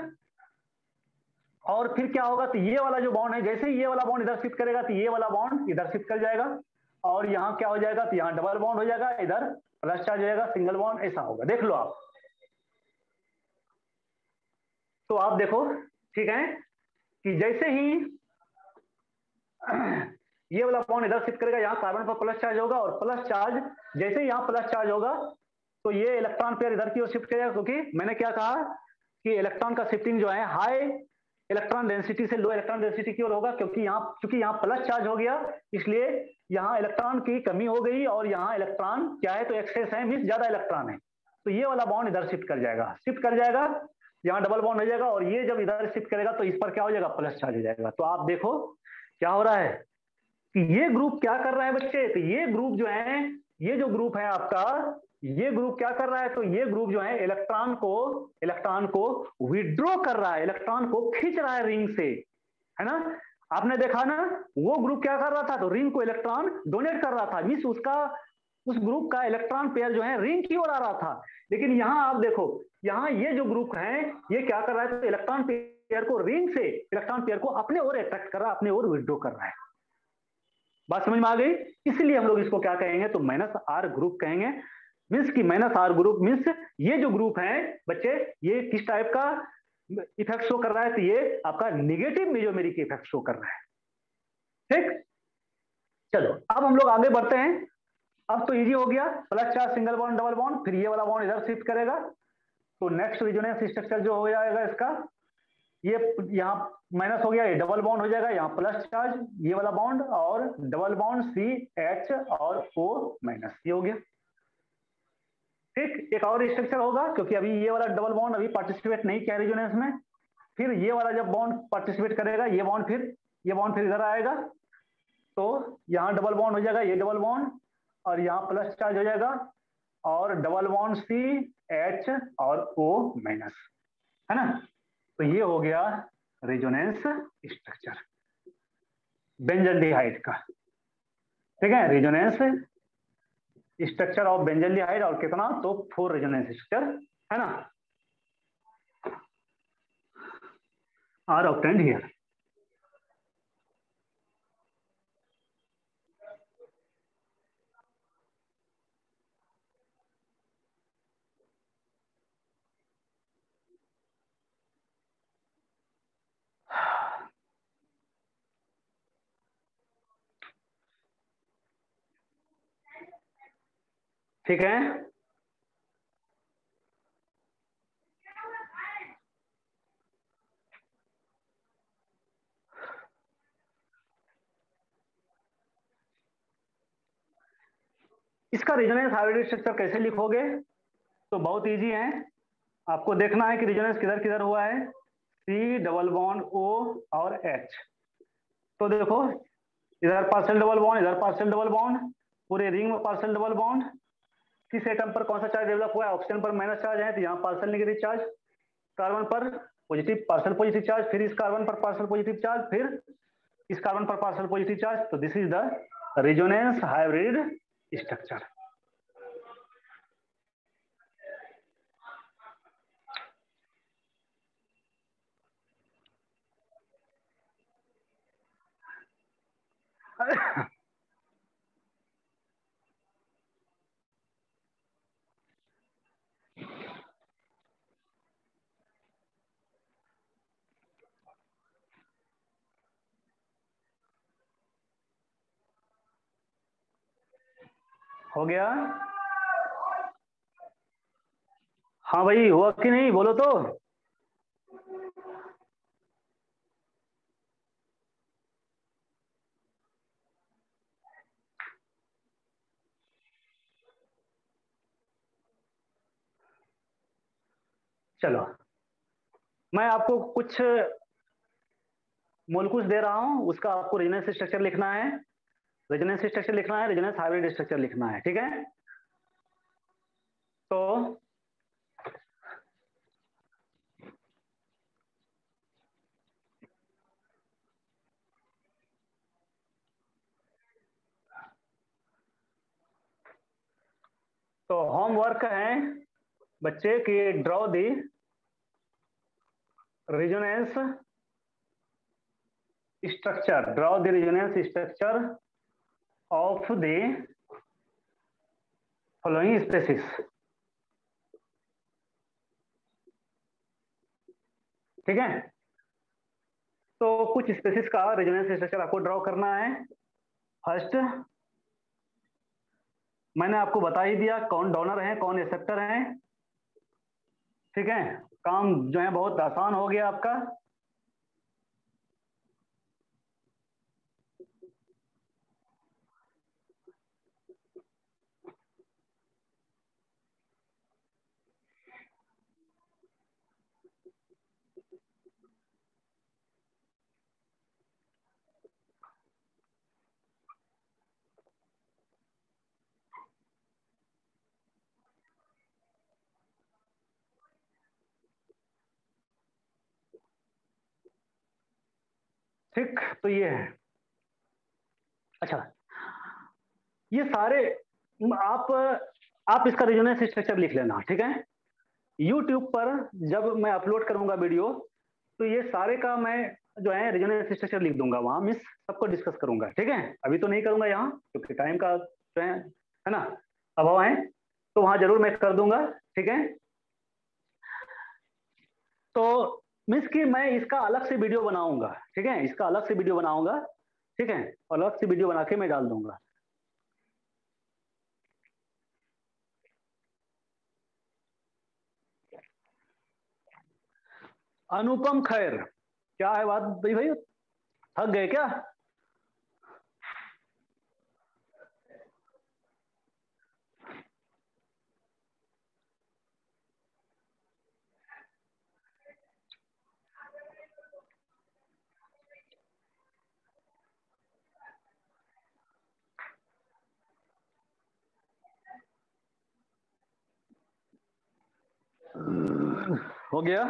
और फिर क्या होगा, तो ये वाला जो बॉन्ड है, जैसे ही ये वाला बॉन्ड इधर शिफ्ट करेगा तो ये वाला बॉन्ड इधर शिफ्ट कर जाएगा, और यहाँ क्या हो जाएगा, तो यहाँ डबल बॉन्ड हो जाएगा, इधर प्लस चार्ज हो जाएगा, सिंगल बॉन्ड, ऐसा होगा। देख लो आप, तो आप देखो, ठीक है, कि जैसे ही ये वाला बॉन्ड इधर शिफ्ट करेगा, यहाँ कार्बन पर प्लस चार्ज होगा, और प्लस चार्ज, जैसे ही यहाँ प्लस चार्ज होगा तो ये इलेक्ट्रॉन पेयर इधर की ओर शिफ्ट करेगा, क्योंकि मैंने क्या कहा कि इलेक्ट्रॉन का शिफ्टिंग जो है हाई इलेक्ट्रॉन डेंसिटी से लो इलेक्ट्रॉन डेंसिटी की ओर होगा, क्योंकि यहाँ प्लस चार्ज हो गया, इसलिए यहाँ इलेक्ट्रॉन की कमी हो गई, और यहाँ इलेक्ट्रॉन क्या है, तो एक्सेस है, मीन्स ज्यादा इलेक्ट्रॉन है, तो ये वाला बॉन्ड इधर शिफ्ट कर जाएगा, यहाँ डबल बॉन्ड हो जाएगा, और ये जब इधर शिफ्ट करेगा तो इस पर क्या हो जाएगा, प्लस चार्ज हो जाएगा। तो आप देखो क्या हो रहा है कि ये ग्रुप क्या कर रहा है बच्चे, तो ये ग्रुप जो है, ये जो ग्रुप है आपका, ये ग्रुप क्या कर रहा है, तो ये ग्रुप जो है इलेक्ट्रॉन को विड्रॉ कर रहा है, इलेक्ट्रॉन को खींच रहा है रिंग से, है ना। आपने देखा ना, वो ग्रुप क्या कर रहा था, तो रिंग को इलेक्ट्रॉन डोनेट कर रहा था, मीन्स उस ग्रुप का इलेक्ट्रॉन पेयर जो है रिंग की ओर आ रहा था। लेकिन यहां आप देखो, यहां ये जो ग्रुप है ये क्या कर रहा है, तो इलेक्ट्रॉन पेयर को रिंग से इलेक्ट्रॉन पेयर को अपने ओर अट्रैक्ट कर रहा है, अपने ओर विड्रॉ कर रहा है। बात समझ में आ गई? इसलिए हम लोग इसको क्या कहेंगे, तो माइनस आर ग्रुप कहेंगे। मीन्स की माइनस आर ग्रुप मीन्स ये जो ग्रुप है बच्चे, ये किस टाइप का इफेक्ट शो कर रहा है, तो ये आपका निगेटिव मेजोमेरिक इफेक्ट शो कर रहा है, ठीक। चलो अब हम लोग आगे बढ़ते हैं। अब तो इजी हो गया, plus charge, single bond, double bond, फिर ये वाला बॉन्ड इधर शिफ्ट करेगा, तो नेक्स्ट रेजोनेंस स्ट्रक्चर जो हो जाएगा इसका, ये यहाँ माइनस हो गया, ये डबल बॉन्ड हो जाएगा, यहाँ प्लस चार्ज, ये वाला बॉन्ड, और डबल बॉन्ड सी एच और ओ माइनस, ये हो गया, ठीक। एक और स्ट्रक्चर होगा, क्योंकि अभी ये वाला डबल बॉन्ड अभी पार्टिसिपेट नहीं किया रेजोनेंस में, फिर ये वाला जब बॉन्ड पार्टिसिपेट करेगा, ये बॉन्ड फिर इधर आएगा, तो यहाँ डबल बॉन्ड हो जाएगा, ये डबल बॉन्ड, और यहाँ प्लस चार्ज हो जाएगा, और डबल बॉन्ड सी एच और ओ माइनस, है ना। तो ये हो गया रेजोनेंस स्ट्रक्चर बेंजल्डिहाइड का, ठीक है। रेजोनेंस स्ट्रक्चर ऑफ बेंजल्डिहाइड, और कितना, तो 4 रेजोनेंस स्ट्रक्चर, है ना, आर ऑब्टेन्ड हियर। ठीक है, इसका रेजोनेंस हाइब्रिड स्ट्रक्चर कैसे लिखोगे, तो बहुत इजी है। आपको देखना है कि रेजोनेंस किधर किधर हुआ है, सी डबल बॉन्ड ओ और एच, तो देखो इधर पार्शियल डबल बॉन्ड, इधर पार्शियल डबल बॉन्ड, पूरे रिंग में पार्शियल डबल बॉन्ड। किस एटम पर कौन सा चार्ज डेवलप हुआ है, ऑक्सीजन पर माइनस चार्ज है, तो यहाँ पार्शियल नेगेटिव चार्ज, कार्बन पर पॉजिटिव पार्शियल पॉजिटिव चार्ज, फिर इस कार्बन पर पार्शियल पॉजिटिव चार्ज, फिर इस कार्बन पर पार्शियल पॉजिटिव चार्ज, तो this is the resonance hybrid structure. हो गया? हाँ भाई, हुआ कि नहीं, बोलो तो। चलो, मैं आपको कुछ मोलकुल्स दे रहा हूं, उसका आपको रेजोनेंस स्ट्रक्चर लिखना है, रेजोनेंस स्ट्रक्चर लिखना है, रेजोनेंस हाइब्रिड स्ट्रक्चर लिखना है, ठीक है। तो होमवर्क है बच्चे कि draw the resonance structure, draw the resonance structure of the following species, ठीक है। तो कुछ स्पेसिस का रेजोनेंस स्ट्रक्चर आपको ड्रॉ करना है। फर्स्ट, मैंने आपको बता ही दिया कौन डोनर है कौन एक्सेप्टर है, ठीक है। काम जो है बहुत आसान हो गया आपका। ठीक, तो ये है। अच्छा, ये सारे आप आप इसका रेजोनेंस स्ट्रक्चर लिख लेना, ठीक है। यूट्यूब पर जब मैं अपलोड करूंगा वीडियो, तो ये सारे का मैं जो है रेजोनेंस स्ट्रक्चर लिख दूंगा वहां, मिस सबको डिस्कस करूंगा, ठीक है। अभी तो नहीं करूंगा यहाँ क्योंकि टाइम का जो है ना अभाव है, तो वहां जरूर मैं कर दूंगा, ठीक है। तो मिस कि मैं इसका अलग से वीडियो बनाऊंगा, ठीक है, इसका अलग से वीडियो बनाऊंगा, ठीक है, अलग से वीडियो बना के मैं डाल दूंगा। अनुपम खैर, क्या है बात भाई? भाई थक गए क्या? हो गया?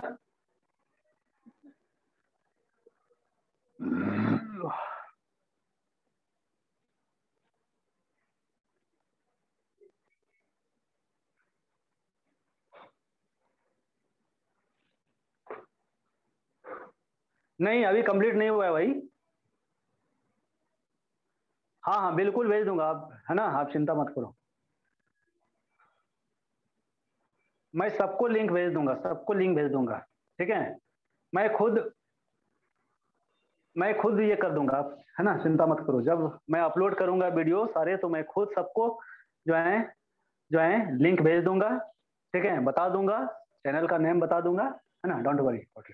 नहीं, अभी कंप्लीट नहीं हुआ है भाई। हाँ हाँ बिल्कुल भेज दूंगा, आप है ना, आप चिंता मत करो। मैं सबको लिंक भेज दूंगा, सबको लिंक भेज दूंगा, ठीक है। मैं खुद मैं खुद ये कर दूंगा, आप है ना, चिंता मत करो। जब मैं अपलोड करूंगा वीडियो सारे, तो मैं खुद सबको जो है लिंक भेज दूंगा, ठीक है, बता दूंगा, चैनल का नेम बता दूंगा, है ना, डोंट वरी।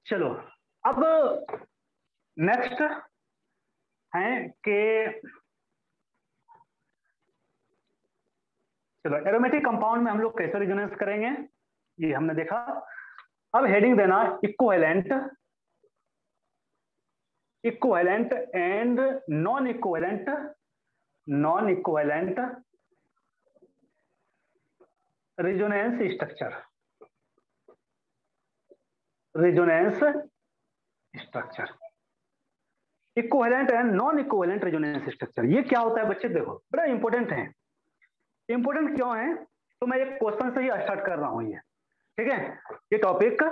चलो, अब नेक्स्ट है कि चलो एरोमेटिक कंपाउंड में हम लोग कैसे रेजोनेंस करेंगे, ये हमने देखा। अब हेडिंग देना equivalent, equivalent and non equivalent, non equivalent resonance structure, resonance structure, equivalent and non equivalent resonance structure. ये क्या होता है बच्चे? देखो बड़ा इंपॉर्टेंट है। इंपॉर्टेंट क्यों है? तो मैं एक क्वेश्चन से ही स्टार्ट कर रहा हूं ये, ठीक है। ये टॉपिक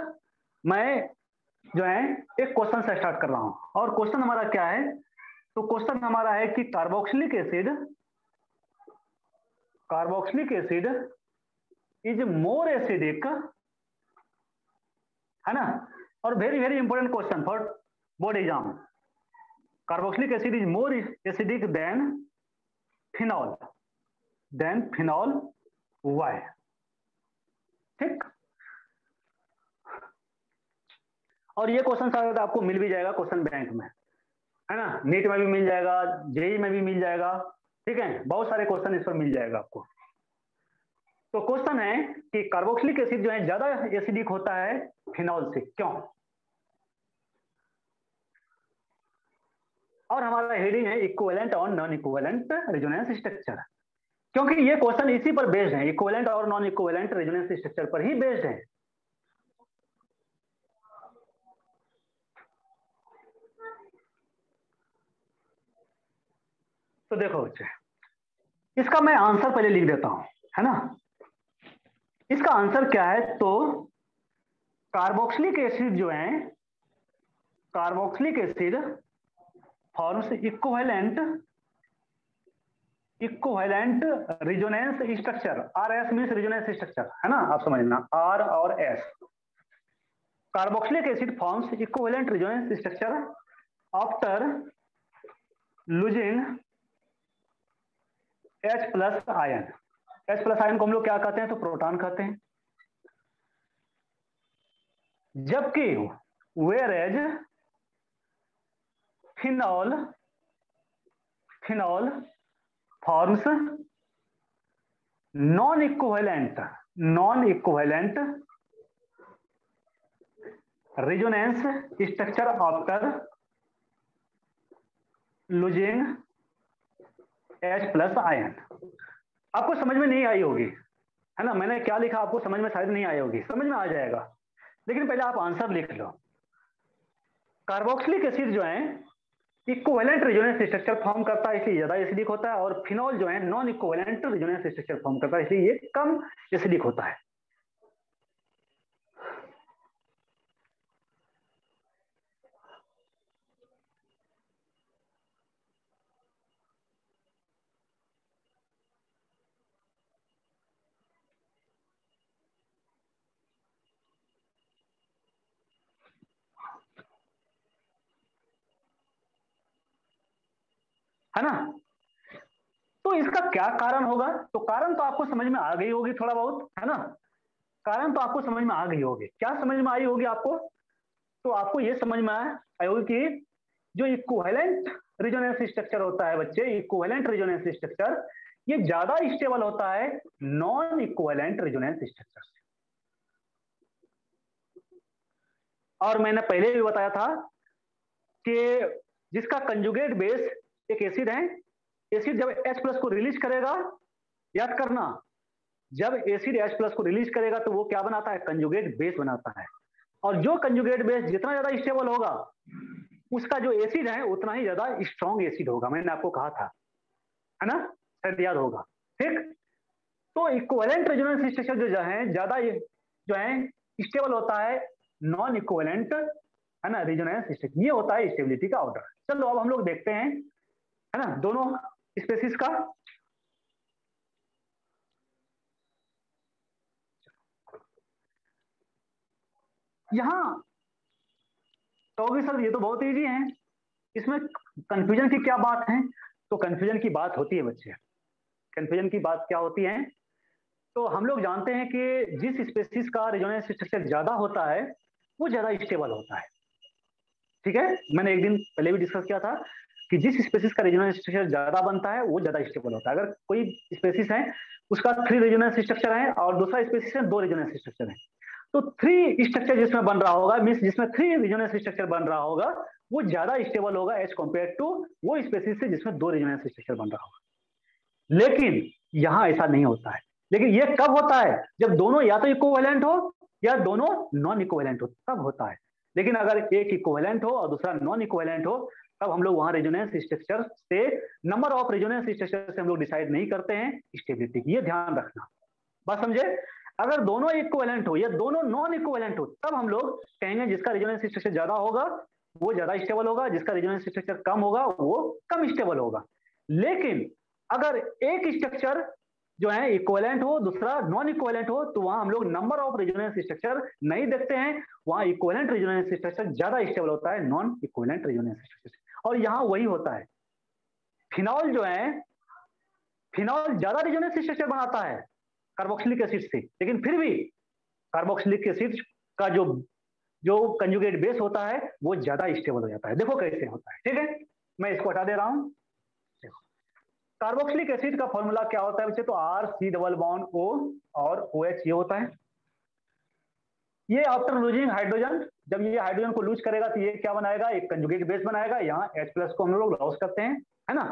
मैं जो है एक क्वेश्चन से स्टार्ट कर रहा हूं, और क्वेश्चन हमारा क्या है? तो क्वेश्चन हमारा है कि carboxylic acid, carboxylic acid is more acidic, है ना। और very very important question for board exam, carboxylic acid is more acidic phenol than phenol why, ठीक। और ये क्वेश्चन शायद आपको मिल भी जाएगा क्वेश्चन बैंक में, है ना, नीट में भी मिल जाएगा, जेई में भी मिल जाएगा, ठीक है, बहुत सारे क्वेश्चन इस पर मिल जाएगा आपको। तो क्वेश्चन है कि कार्बोक्सिलिक एसिड जो है ज्यादा एसिडिक होता है फिनॉल से, क्यों? और हमारा हेडिंग है इक्विवेलेंट और नॉन इक्विवेलेंट रेजोनेंस स्ट्रक्चर, क्योंकि ये क्वेश्चन इसी पर बेस्ड है, इक्विवेलेंट और नॉन इक्विवेलेंट रेजोनेंस स्ट्रक्चर पर ही बेस्ड है। तो देखो बच्चे, इसका मैं आंसर पहले लिख देता हूं, है ना। इसका आंसर क्या है, तो कार्बोक्सिलिक एसिड जो है, carboxylic acid forms equivalent resonance structure, RS means resonance structure, है ना, आप समझना, आर और S. Carboxylic acid forms equivalent resonance structure after losing H plus ion. H plus ion को हम लोग क्या कहते हैं, तो प्रोटॉन कहते हैं। जबकि whereas phenol forms non equivalent resonance structure after losing H plus ion. आपको समझ में नहीं आई होगी, है ना, मैंने क्या लिखा आपको समझ में शायद नहीं आई होगी, समझ में आ जाएगा, लेकिन पहले आप आंसर लिख लो। कार्बोक्सिलिक एसिड जो है इक्विवेलेंट रेजोनेंस स्ट्रक्चर फॉर्म करता है, इसलिए ज्यादा एसिडिक होता है, और फिनॉल जो है non equivalent resonance structure form करता है, इसलिए ये कम एसिडिक होता है। है ना, तो इसका क्या कारण होगा, तो कारण तो आपको समझ में आ गई होगी थोड़ा बहुत, है ना, कारण तो आपको समझ में आ गई होगी। क्या समझ में आई होगी आपको, तो आपको ये समझ में आई होगी कि जो इक्विवेलेंट रेजोनेंस स्ट्रक्चर होता है बच्चे, इक्विवेलेंट रेजोनेंस स्ट्रक्चर ये ज्यादा स्टेबल होता है नॉन इक्विवेलेंट रेजोनेंस स्ट्रक्चर से। और मैंने पहले भी बताया था कि जिसका कंजुगेट बेस एक एसिड है, एसिड जब H प्लस को रिलीज करेगा, याद करना, जब एसिड H प्लस को रिलीज करेगा तो वो क्या बनाता है, कंजुगेट बेस बनाता है, और जो कंजुगेट बेस जितना ज्यादा स्टेबल होगा उसका जो एसिड है उतना ही ज्यादा स्ट्रॉन्ग एसिड होगा, मैंने आपको कहा था, है ना, शायद याद होगा, ठीक। तो इक्विवेलेंट रेजोनेंस स्ट्रक्चर जो है ज्यादा जो है स्टेबल होता है नॉन इक्विवेलेंट, है ना, रेजोनेंस स्ट्रक्चर, ये होता है स्टेबिलिटी का ऑर्डर। चलो अब हम लोग देखते हैं, है ना, दोनों स्पेसीज का। यहां कहोगे सर ये तो बहुत इजी है, इसमें कंफ्यूजन की क्या बात है, तो कंफ्यूजन की बात होती है बच्चे, कंफ्यूजन की बात क्या होती है, तो हम लोग जानते हैं कि जिस स्पेसीज का रेजोनेंस स्ट्रक्चर ज्यादा होता है वो ज्यादा स्टेबल होता है, ठीक है, मैंने एक दिन पहले भी डिस्कस किया था कि जिस स्पेसीज का रेजोनेंस स्ट्रक्चर ज्यादा बनता है वो ज्यादा स्टेबल होता है। अगर कोई स्पेसीज है उसका 3 रेजोनेंस स्ट्रक्चर है और दूसरा स्पेसीज है 2 रेजोनेंस स्ट्रक्चर है, तो 3 स्ट्रक्चर जिसमें बन रहा होगा, मींस जिसमें 3 रेजोनेंस स्ट्रक्चर बन रहा होगा वो ज्यादा स्टेबल होगा एज कंपेयर टू वो स्पेसीज से जिसमें 2 रेजोनेंस स्ट्रक्चर बन रहा होगा। लेकिन यहां ऐसा नहीं होता है, लेकिन ये कब होता है, जब दोनों या तो इक्विवेलेंट हो या दोनों नॉन इक्विवेलेंट हो, तब होता है। लेकिन अगर एक इक्विवेलेंट हो और दूसरा नॉन इक्विवेलेंट हो, तब हम लोग वहां रेजोनेंस स्ट्रक्चर से, नंबर ऑफ रेजोनेंस स्ट्रक्चर से हम लोग डिसाइड नहीं करते हैं स्टेबिलिटी की, ये ध्यान रखना, बात समझे। अगर दोनों इक्विवेलेंट हो या दोनों नॉन इक्विवेलेंट हो, तब हम लोग कहेंगे जिसका रेजोनेंस स्ट्रक्चर ज्यादा होगा वो ज्यादा स्टेबल होगा, जिसका रेजोनेंस स्ट्रक्चर कम होगा वो कम स्टेबल होगा। लेकिन अगर एक स्ट्रक्चर जो है इक्विवेलेंट हो दूसरा नॉन इक्विवेलेंट हो, तो वहां हम लोग नंबर ऑफ रेजोनेंस स्ट्रक्चर नहीं देखते हैं, वहां इक्विवेलेंट रेजोनेंस स्ट्रक्चर ज्यादा स्टेबल होता है नॉन इक्विवेलेंट रेजोनेंस स्ट्रक्चर से। और यहां वही होता है, फिनॉल जो है, फिनॉल ज्यादा रेजोनेंस स्ट्रक्चर बनाता है कार्बोक्सिलिक एसिड से, लेकिन फिर भी कार्बोक्सिलिक एसिड का जो कंजुगेट बेस होता है वो ज्यादा स्टेबल हो जाता है। देखो कैसे होता है, ठीक है। मैं इसको हटा दे रहा हूं। कार्बोक्सिलिक एसिड का फॉर्मूला क्या होता है बच्चे? तो R C double bond O और ओ एच ये होता है। ये आफ्टर लूजिंग हाइड्रोजन, जब ये हाइड्रोजन को लूज करेगा तो ये क्या बनाएगा? एक कंजुगेट बेस बनाएगा। यहाँ H प्लस को हम लोग लॉस करते हैं, है ना?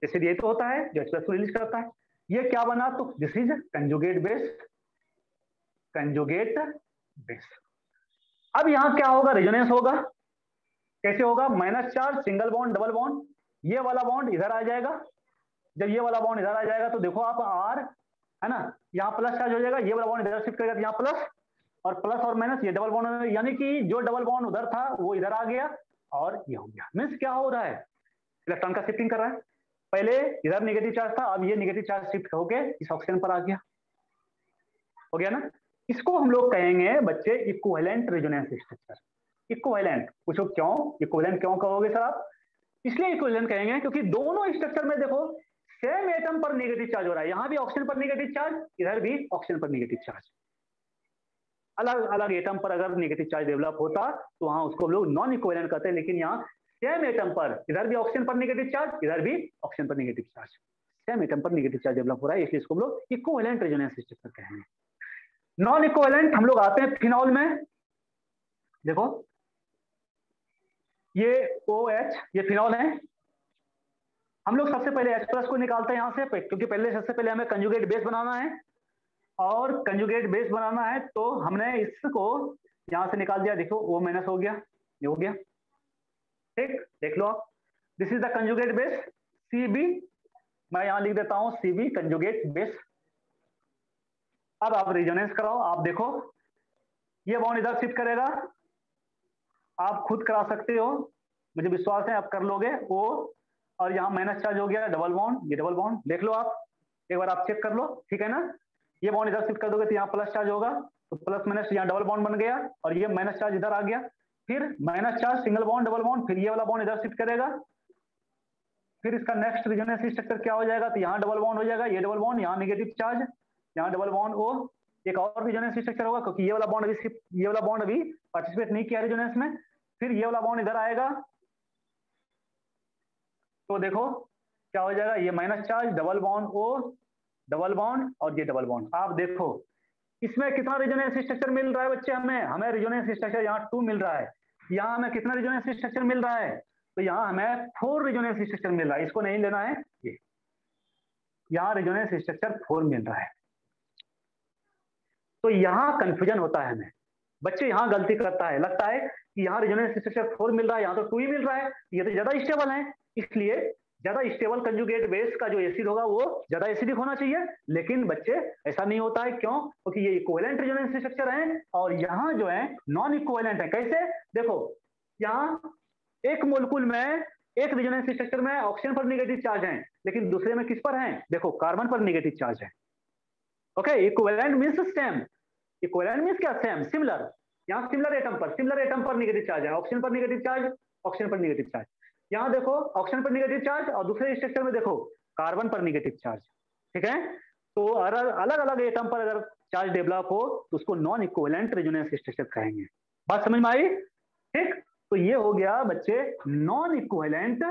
एसिड ये तो होता है जो H प्लस को रिलीज करता है। ये क्या बना? तो this is conjugate base, conjugate base. अब यहाँ क्या होगा? रेजोनेंस होगा। कैसे होगा? Minus charge, single bond, double bond, ये वाला बॉन्ड इधर आ जाएगा। जब ये वाला बॉन्ड इधर आ जाएगा तो देखो आप आर, है ना, यहाँ प्लस चार्ज हो जाएगा। ये वाला बॉन्ड इधर शिफ्ट करेगा तो यहाँ प्लस, और प्लस और माइनस ये डबल बॉन्ड, यानी कि जो डबल बॉन्ड उधर था वो इधर आ गया और ये हो गया। मीन्स क्या हो रहा है? इलेक्ट्रॉन का शिफ्टिंग कर रहा है। पहले इधर नेगेटिव चार्ज था, अब ये नेगेटिव चार्ज शिफ्ट होके इस ऑक्सीजन पर आ गया। हो गया ना? इसको हम लोग कहेंगे बच्चे इक्विवेलेंट रेजोनेंस स्ट्रक्चर। इक्विवेलेंट, पूछो क्यों इक्विवेलेंट क्यों कहोगे सर आप? इसलिए इक्विवेलेंट कहेंगे क्योंकि दोनों स्ट्रक्चर में देखो सेम एटम पर नेगेटिव चार्ज हो रहा है। यहां भी ऑक्सीजन पर नेगेटिव चार्ज, इधर भी ऑक्सीजन पर नेगेटिव चार्ज। अलग अलग एटम पर अगर नेगेटिव चार्ज डेवलप होता तो वहां उसको लोग नॉन इक्विवेलेंट कहते हैं, लेकिन यहाँ सेम एटम पर इधर भी ऑक्सीजन पर नेगेटिव चार्ज, इधर भी ऑक्सीजन पर नेगेटिव चार्ज, सेम एटम पर नेगेटिव चार्ज डेवलप हो रहा है, इसलिए इसको हम लोग इक्विवेलेंट रेजोनेंस स्ट्रक्चर कहेंगे। नॉन इक्विवेलेंट हम लोग आते हैं फिनॉल में। देखो ये OH ये फिनॉल है। हम लोग सबसे पहले H प्लस को निकालते हैं यहां से, क्योंकि पहले सबसे पहले हमें कंजुगेट बेस बनाना है, और कंजुगेट बेस बनाना है तो हमने इसको यहां से निकाल दिया। देखो O माइनस हो गया, ये हो गया। ठीक, देख लो आप, this is the conjugate base CB। मैं यहां लिख देता हूं CB कंजुगेट बेस। अब आप रेजोनेंस कराओ, आप देखो ये बॉन्ड इधर शिफ्ट करेगा। आप खुद करा सकते हो, मुझे विश्वास है आप कर लोगे। O और यहाँ माइनस चार्ज हो गया, डबल बॉन्ड, ये डबल बॉन्ड देख लो आप, एक बार आप चेक कर लो, ठीक है ना? ये बॉन्ड इधर शिफ्ट कर दोगे तो यहाँ प्लस चार्ज होगा, तो प्लस माइनस यहाँ डबल बॉन्ड बन गया, और ये माइनस चार्ज इधर आ गया। फिर minus charge, single bond, double bond, फिर ये वाला बॉन्ड इधर शिफ्ट करेगा। फिर इसका नेक्स्ट रेजोनेंस स्ट्रक्चर क्या हो जाएगा? तो यहाँ डबल बॉन्ड हो जाएगा, ये डबल बॉन्ड, यहाँ नेगेटिव चार्ज, यहाँ डबल बॉन्ड O। एक और रेजोनेंस स्ट्रक्चर होगा क्योंकि ये वाला बॉन्ड अभी ये वाला बॉन्ड अभी पार्टिसिपेट नहीं किया रेजोनेंस में। फिर ये वाला बॉन्ड इधर आएगा, तो देखो क्या हो जाएगा? ये minus charge, double bond O, double bond, और ये डबल बॉन्ड। आप देखो इसमें कितना रेजोनेंस स्ट्रक्चर मिल रहा है बच्चे? हमें रेजोनेंस स्ट्रक्चर यहाँ 2 मिल रहा है। यहाँ हमें कितना रेजोनेंस स्ट्रक्चर मिल रहा है? तो यहाँ हमें 4 रेजोनेंस स्ट्रक्चर मिल रहा है। इसको नहीं लेना है, ये यहाँ रेजोनेंस स्ट्रक्चर 4 मिल रहा है। तो यहाँ कंफ्यूजन होता है हमें, बच्चे यहाँ गलती करता है, लगता है कि यहाँ रेजोनेंस स्ट्रक्चर 4 मिल रहा है, यहाँ तो 2 ही मिल रहा है, ये तो ज्यादा स्टेबल है। इसलिए ज्यादा स्टेबल कंजुगेट बेस का जो एसिड होगा वो ज्यादा एसिडिक होना चाहिए, लेकिन बच्चे ऐसा नहीं होता है। क्यों? क्योंकि ये इक्विवेलेंट रेजोनेंस स्ट्रक्चर है और यहाँ जो है नॉन इक्विवेलेंट है। कैसे? देखो यहाँ एक मोलिक्यूल में, एक रेजोनेंस स्ट्रक्चर में ऑक्सीजन पर नेगेटिव चार्ज है, लेकिन दूसरे में किस पर है? देखो कार्बन पर नेगेटिव चार्ज है। Okay, equivalent means same. Equivalent means क्या? Same, similar. यहाँ सिमिलर एटम पर नेगेटिव चार्ज है, ऑक्सीजन पर नेगेटिव चार्ज, ऑक्सीजन पर नेगेटिव चार्ज। यहाँ देखो ऑक्सीजन पर नेगेटिव चार्ज, और दूसरे स्ट्रक्चर में देखो कार्बन पर नेगेटिव चार्ज। ठीक है, तो अलग अलग एटम पर अगर चार्ज डेवलप हो तो उसको नॉन इक्विवेलेंट रेजोनेंस स्ट्रक्चर कहेंगे। बात समझ में आई? ठीक, तो ये हो गया बच्चे नॉन इक्विवेलेंट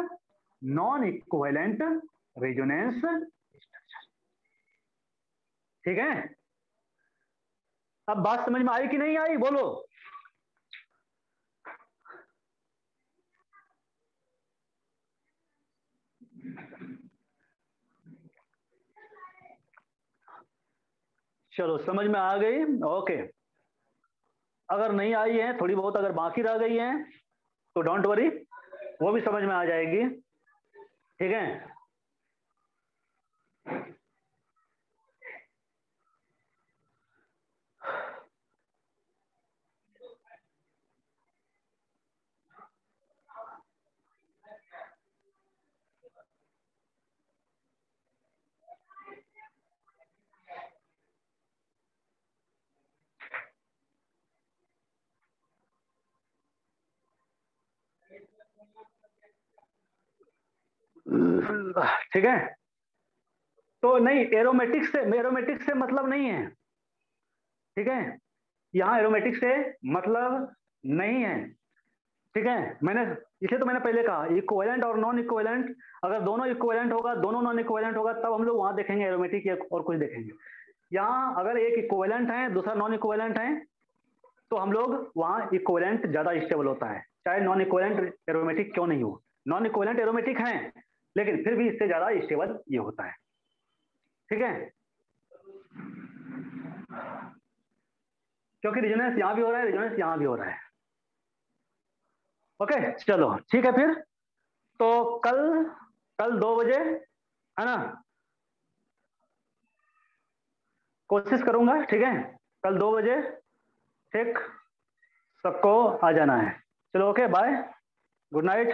रेजोनेंस स्ट्रक्चर। ठीक है, अब बात समझ में आई कि नहीं आई? बोलो। चलो समझ में आ गई? ओके, अगर नहीं आई है, थोड़ी बहुत अगर बाकी रह गई है तो डोंट वरी, वो भी समझ में आ जाएगी। ठीक है, ठीक है। तो नहीं, एरोमेटिक से मतलब नहीं है। ठीक है, यहाँ एरोमेटिक से मतलब नहीं है। ठीक है, मैंने इसलिए तो मैंने पहले कहा इक्विवेलेंट और नॉन इक्विवेलेंट, अगर दोनों इक्विवेलेंट होगा, दोनों नॉन इक्विवेलेंट होगा, तब हम लोग वहां देखेंगे एरोमेटिक या और कुछ देखेंगे। यहाँ अगर एक इक्विवेलेंट है दूसरा नॉन इक्विवेलेंट है, तो हम लोग वहां इक्विवेलेंट ज्यादा स्टेबल होता है, चाहे नॉन इक्विवेलेंट एरोमेटिक क्यों नहीं हो। नॉन इक्विवेलेंट एरोमेटिक है, लेकिन फिर भी इससे ज्यादा स्टेबल ये होता है। ठीक है, क्योंकि रिजोनेंस यहां भी हो रहा है, रिजोनेंस यहां भी हो रहा है। ओके चलो ठीक है फिर, तो कल 2 बजे है ना, कोशिश करूंगा। ठीक है, कल 2 बजे ठीक सबको आ जाना है। चलो ओके बाय, गुड नाइट।